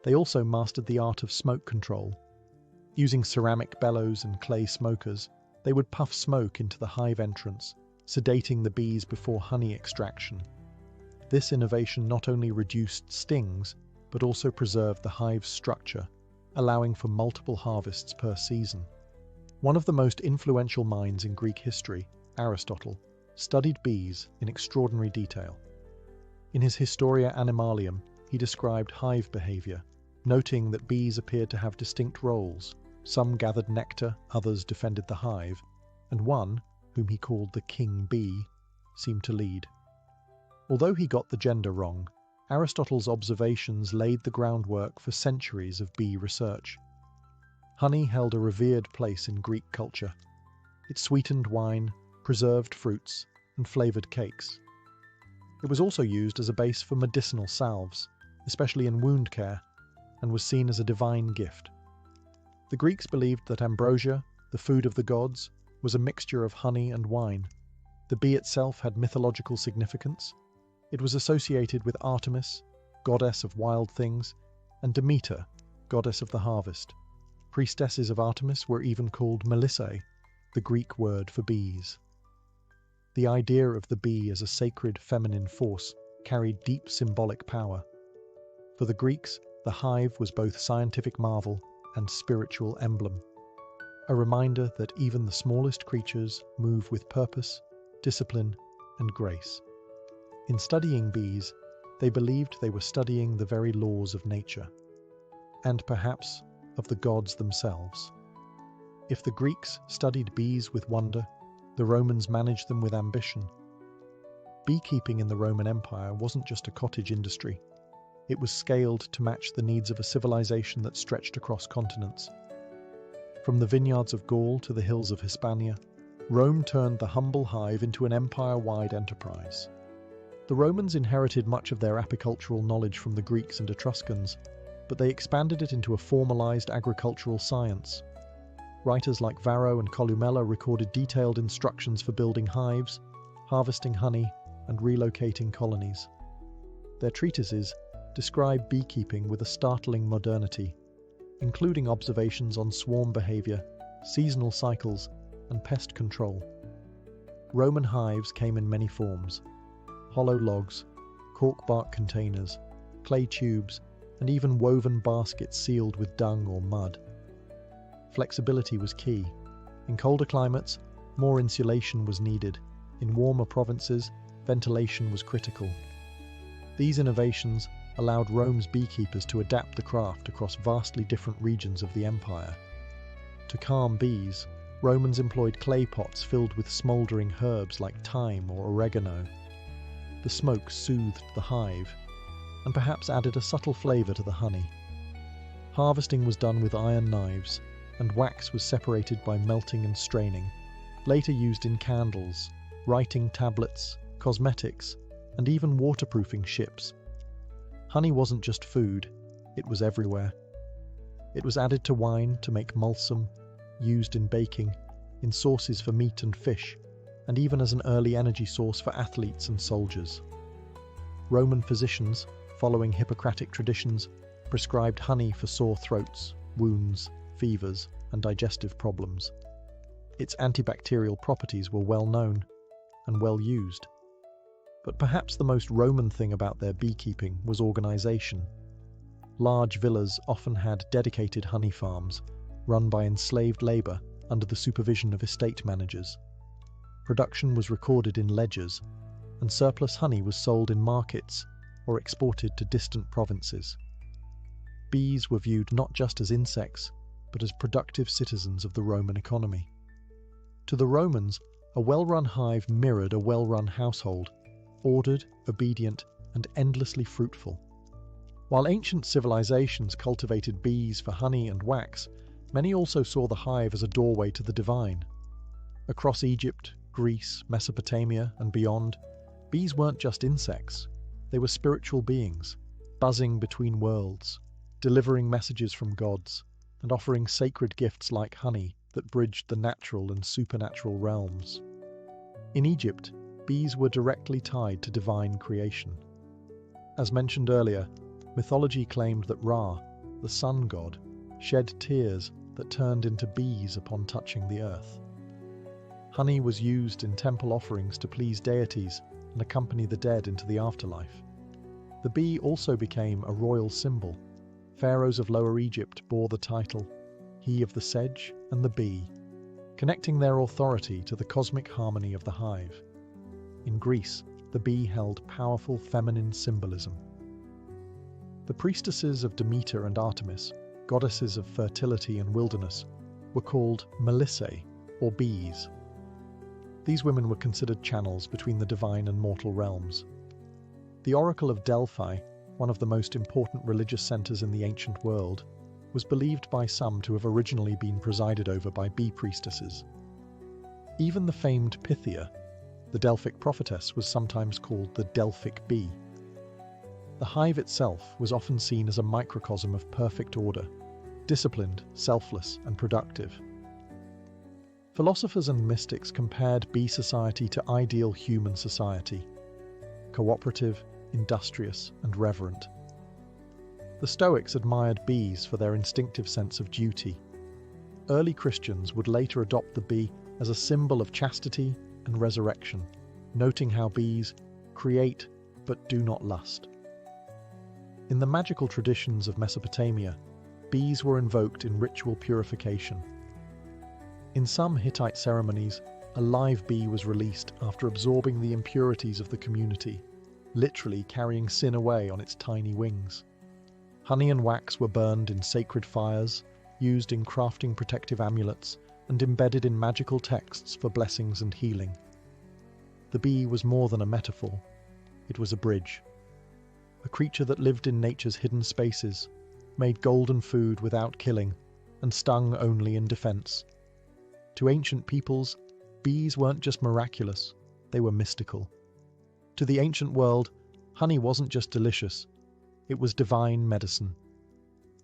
They also mastered the art of smoke control. Using ceramic bellows and clay smokers, they would puff smoke into the hive entrance, sedating the bees before honey extraction. This innovation not only reduced stings, but also preserved the hive's structure, allowing for multiple harvests per season. One of the most influential minds in Greek history, Aristotle, studied bees in extraordinary detail. In his Historia Animalium, he described hive behavior, noting that bees appeared to have distinct roles. Some gathered nectar, others defended the hive, and one, whom he called the king bee, seemed to lead. Although he got the gender wrong, Aristotle's observations laid the groundwork for centuries of bee research. Honey held a revered place in Greek culture. It sweetened wine, preserved fruits, and flavored cakes. It was also used as a base for medicinal salves, especially in wound care, and was seen as a divine gift. The Greeks believed that ambrosia, the food of the gods, was a mixture of honey and wine. The bee itself had mythological significance. It was associated with Artemis, goddess of wild things, and Demeter, goddess of the harvest. Priestesses of Artemis were even called Melissae, the Greek word for bees. The idea of the bee as a sacred feminine force carried deep symbolic power. For the Greeks, the hive was both scientific marvel and spiritual emblem, a reminder that even the smallest creatures move with purpose, discipline, and grace. In studying bees, they believed they were studying the very laws of nature, and perhaps of the gods themselves. If the Greeks studied bees with wonder, the Romans managed them with ambition. Beekeeping in the Roman Empire wasn't just a cottage industry. It was scaled to match the needs of a civilization that stretched across continents. From the vineyards of Gaul to the hills of Hispania, Rome turned the humble hive into an empire-wide enterprise. The Romans inherited much of their apicultural knowledge from the Greeks and Etruscans, but they expanded it into a formalized agricultural science. Writers like Varro and Columella recorded detailed instructions for building hives, harvesting honey, and relocating colonies. Their treatises describe beekeeping with a startling modernity, including observations on swarm behavior, seasonal cycles, and pest control. Roman hives came in many forms: hollow logs, cork bark containers, clay tubes, and even woven baskets sealed with dung or mud. Flexibility was key. In colder climates, more insulation was needed. In warmer provinces, ventilation was critical. These innovations allowed Rome's beekeepers to adapt the craft across vastly different regions of the empire. To calm bees, Romans employed clay pots filled with smouldering herbs like thyme or oregano. The smoke soothed the hive, and perhaps added a subtle flavor to the honey. Harvesting was done with iron knives, and wax was separated by melting and straining, later used in candles, writing tablets, cosmetics, and even waterproofing ships. Honey wasn't just food, it was everywhere. It was added to wine to make balsam, used in baking, in sauces for meat and fish, and even as an early energy source for athletes and soldiers. Roman physicians, following Hippocratic traditions, prescribed honey for sore throats, wounds, fevers, and digestive problems. Its antibacterial properties were well known and well used. But perhaps the most Roman thing about their beekeeping was organization. Large villas often had dedicated honey farms, run by enslaved labor under the supervision of estate managers. Production was recorded in ledgers, and surplus honey was sold in markets or exported to distant provinces. Bees were viewed not just as insects, but as productive citizens of the Roman economy. To the Romans, a well-run hive mirrored a well-run household, ordered, obedient, and endlessly fruitful. While ancient civilizations cultivated bees for honey and wax, many also saw the hive as a doorway to the divine. Across Egypt, Greece, Mesopotamia, and beyond, bees weren't just insects. They were spiritual beings, buzzing between worlds, delivering messages from gods, and offering sacred gifts like honey that bridged the natural and supernatural realms. In Egypt, bees were directly tied to divine creation. As mentioned earlier, mythology claimed that Ra, the sun god, shed tears that turned into bees upon touching the earth. Honey was used in temple offerings to please deities and accompany the dead into the afterlife. The bee also became a royal symbol. Pharaohs of Lower Egypt bore the title, he of the sedge and the bee, connecting their authority to the cosmic harmony of the hive. In Greece, the bee held powerful feminine symbolism. The priestesses of Demeter and Artemis, goddesses of fertility and wilderness, were called melissae, or bees. These women were considered channels between the divine and mortal realms. The Oracle of Delphi, one of the most important religious centers in the ancient world, was believed by some to have originally been presided over by bee priestesses. Even the famed Pythia, the Delphic prophetess, was sometimes called the Delphic bee. The hive itself was often seen as a microcosm of perfect order, disciplined, selfless, and productive. Philosophers and mystics compared bee society to ideal human society, cooperative, industrious, and reverent. The Stoics admired bees for their instinctive sense of duty. Early Christians would later adopt the bee as a symbol of chastity and resurrection, noting how bees create but do not lust. In the magical traditions of Mesopotamia, bees were invoked in ritual purification. In some Hittite ceremonies, a live bee was released after absorbing the impurities of the community, literally carrying sin away on its tiny wings. Honey and wax were burned in sacred fires, used in crafting protective amulets, and embedded in magical texts for blessings and healing. The bee was more than a metaphor. It was a bridge. A creature that lived in nature's hidden spaces, made golden food without killing, and stung only in defense. To ancient peoples, bees weren't just miraculous, they were mystical. To the ancient world, honey wasn't just delicious, it was divine medicine.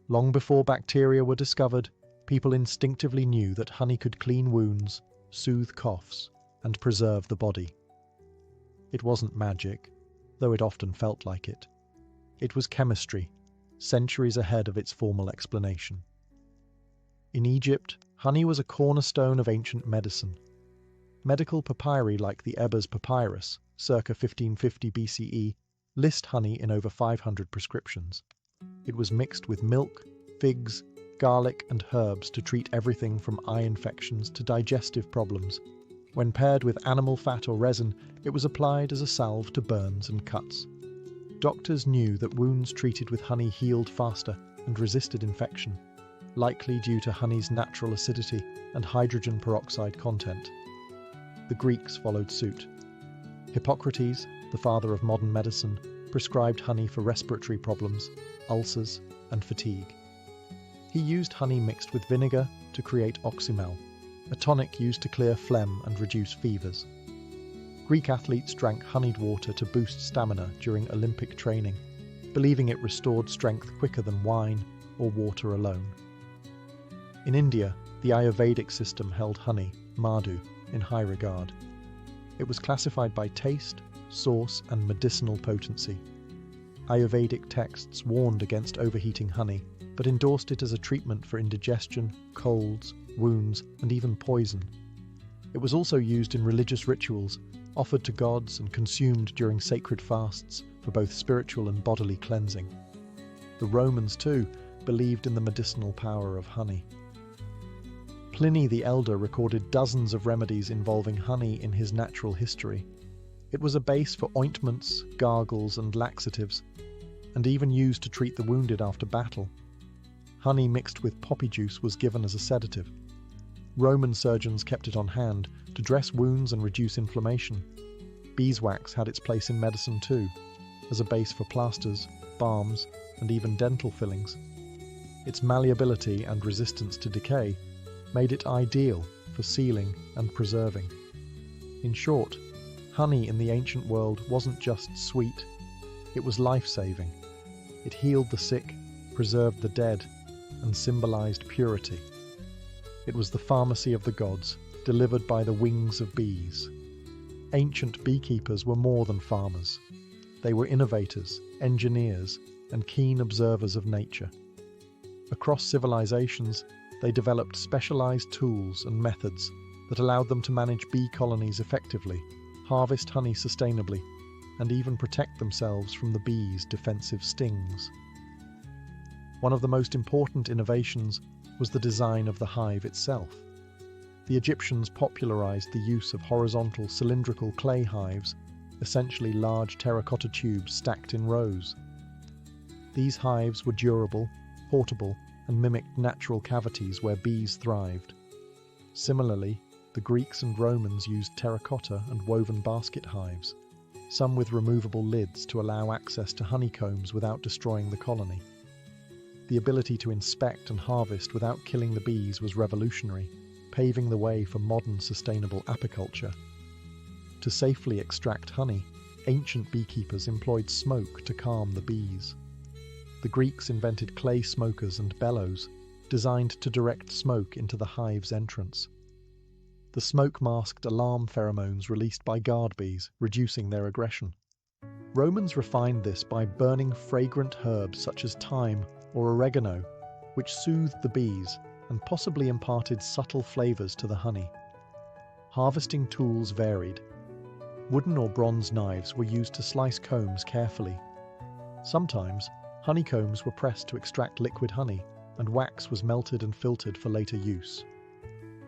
Long before bacteria were discovered, people instinctively knew that honey could clean wounds, soothe coughs, and preserve the body. It wasn't magic, though it often felt like it. It was chemistry, centuries ahead of its formal explanation. In Egypt, honey was a cornerstone of ancient medicine. Medical papyri like the Ebers Papyrus, circa 1550 BCE, list honey in over 500 prescriptions. It was mixed with milk, figs, garlic, and herbs to treat everything from eye infections to digestive problems. When paired with animal fat or resin, it was applied as a salve to burns and cuts. Doctors knew that wounds treated with honey healed faster and resisted infection, likely due to honey's natural acidity and hydrogen peroxide content. The Greeks followed suit. Hippocrates, the father of modern medicine, prescribed honey for respiratory problems, ulcers, and fatigue. He used honey mixed with vinegar to create oxymel, a tonic used to clear phlegm and reduce fevers. Greek athletes drank honeyed water to boost stamina during Olympic training, believing it restored strength quicker than wine or water alone. In India, the Ayurvedic system held honey, madhu, in high regard. It was classified by taste, source, and medicinal potency. Ayurvedic texts warned against overheating honey, but endorsed it as a treatment for indigestion, colds, wounds, and even poison. It was also used in religious rituals, offered to gods and consumed during sacred fasts for both spiritual and bodily cleansing. The Romans, too, believed in the medicinal power of honey. Pliny the Elder recorded dozens of remedies involving honey in his natural history. It was a base for ointments, gargles, and laxatives, and even used to treat the wounded after battle. Honey mixed with poppy juice was given as a sedative. Roman surgeons kept it on hand to dress wounds and reduce inflammation. Beeswax had its place in medicine too, as a base for plasters, balms, and even dental fillings. Its malleability and resistance to decay made it ideal for sealing and preserving. In short, honey in the ancient world wasn't just sweet, it was life-saving. It healed the sick, preserved the dead, and symbolized purity. It was the pharmacy of the gods, delivered by the wings of bees. Ancient beekeepers were more than farmers. They were innovators, engineers, and keen observers of nature. Across civilizations, they developed specialized tools and methods that allowed them to manage bee colonies effectively, harvest honey sustainably, and even protect themselves from the bees' defensive stings. One of the most important innovations was the design of the hive itself. The Egyptians popularized the use of horizontal cylindrical clay hives, essentially large terracotta tubes stacked in rows. These hives were durable, portable, and mimicked natural cavities where bees thrived. Similarly, the Greeks and Romans used terracotta and woven basket hives, some with removable lids to allow access to honeycombs without destroying the colony. The ability to inspect and harvest without killing the bees was revolutionary, paving the way for modern sustainable apiculture. To safely extract honey, ancient beekeepers employed smoke to calm the bees. The Greeks invented clay smokers and bellows, designed to direct smoke into the hive's entrance. The smoke masked alarm pheromones released by guard bees, reducing their aggression. Romans refined this by burning fragrant herbs such as thyme or oregano, which soothed the bees and possibly imparted subtle flavors to the honey. Harvesting tools varied. Wooden or bronze knives were used to slice combs carefully. Sometimes, honeycombs were pressed to extract liquid honey, and wax was melted and filtered for later use.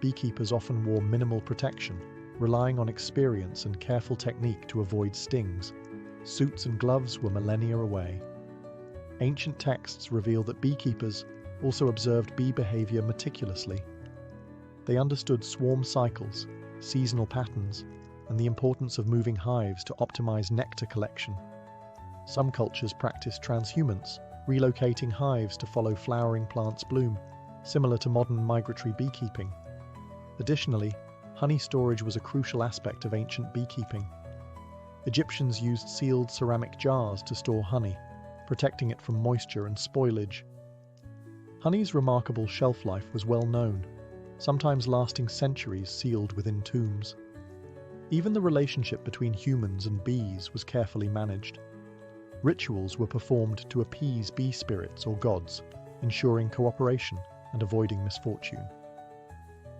Beekeepers often wore minimal protection, relying on experience and careful technique to avoid stings. Suits and gloves were millennia away. Ancient texts reveal that beekeepers also observed bee behavior meticulously. They understood swarm cycles, seasonal patterns, and the importance of moving hives to optimize nectar collection. Some cultures practiced transhumance, relocating hives to follow flowering plants' bloom, similar to modern migratory beekeeping. Additionally, honey storage was a crucial aspect of ancient beekeeping. Egyptians used sealed ceramic jars to store honey, protecting it from moisture and spoilage. Honey's remarkable shelf life was well known, sometimes lasting centuries sealed within tombs. Even the relationship between humans and bees was carefully managed. Rituals were performed to appease bee spirits or gods, ensuring cooperation and avoiding misfortune.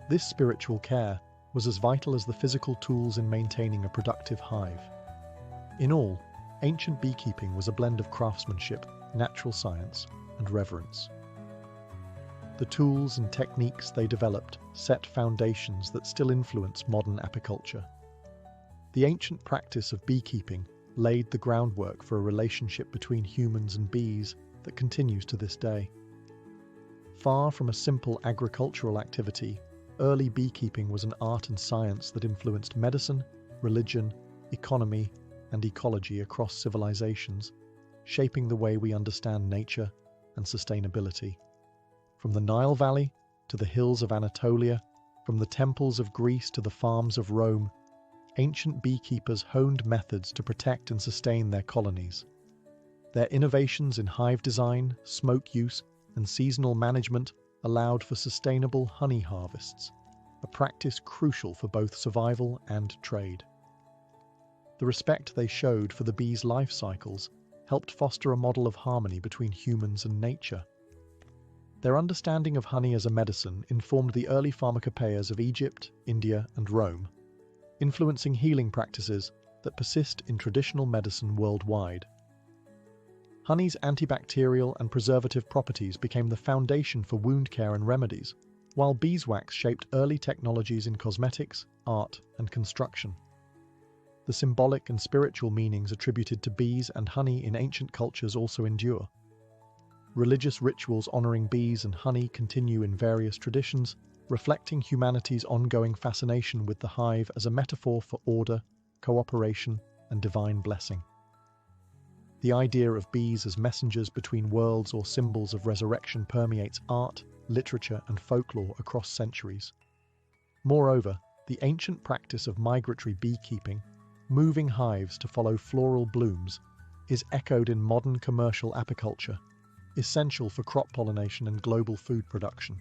This spiritual care was as vital as the physical tools in maintaining a productive hive. In all, ancient beekeeping was a blend of craftsmanship, natural science, and reverence. The tools and techniques they developed set foundations that still influence modern apiculture. The ancient practice of beekeeping laid the groundwork for a relationship between humans and bees that continues to this day. Far from a simple agricultural activity, early beekeeping was an art and science that influenced medicine, religion, economy, and ecology across civilizations, shaping the way we understand nature and sustainability. From the Nile Valley to the hills of Anatolia, from the temples of Greece to the farms of Rome, ancient beekeepers honed methods to protect and sustain their colonies. Their innovations in hive design, smoke use, and seasonal management allowed for sustainable honey harvests, a practice crucial for both survival and trade. The respect they showed for the bees' life cycles helped foster a model of harmony between humans and nature. Their understanding of honey as a medicine informed the early pharmacopoeias of Egypt, India, and Rome, influencing healing practices that persist in traditional medicine worldwide. Honey's antibacterial and preservative properties became the foundation for wound care and remedies, while beeswax shaped early technologies in cosmetics, art, and construction. The symbolic and spiritual meanings attributed to bees and honey in ancient cultures also endure. Religious rituals honoring bees and honey continue in various traditions, reflecting humanity's ongoing fascination with the hive as a metaphor for order, cooperation, and divine blessing. The idea of bees as messengers between worlds or symbols of resurrection permeates art, literature, and folklore across centuries. Moreover, the ancient practice of migratory beekeeping, moving hives to follow floral blooms, is echoed in modern commercial apiculture, essential for crop pollination and global food production.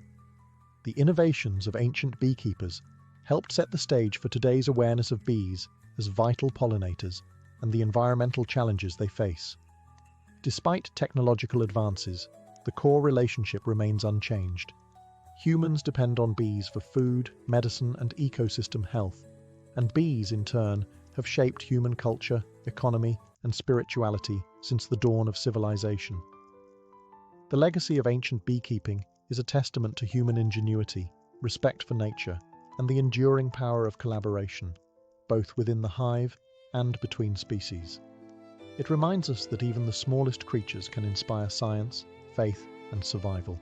The innovations of ancient beekeepers helped set the stage for today's awareness of bees as vital pollinators and the environmental challenges they face. Despite technological advances, the core relationship remains unchanged. Humans depend on bees for food, medicine, and ecosystem health, and bees, in turn, have shaped human culture, economy, and spirituality since the dawn of civilization. The legacy of ancient beekeeping is a testament to human ingenuity, respect for nature, and the enduring power of collaboration, both within the hive and between species. It reminds us that even the smallest creatures can inspire science, faith, and survival.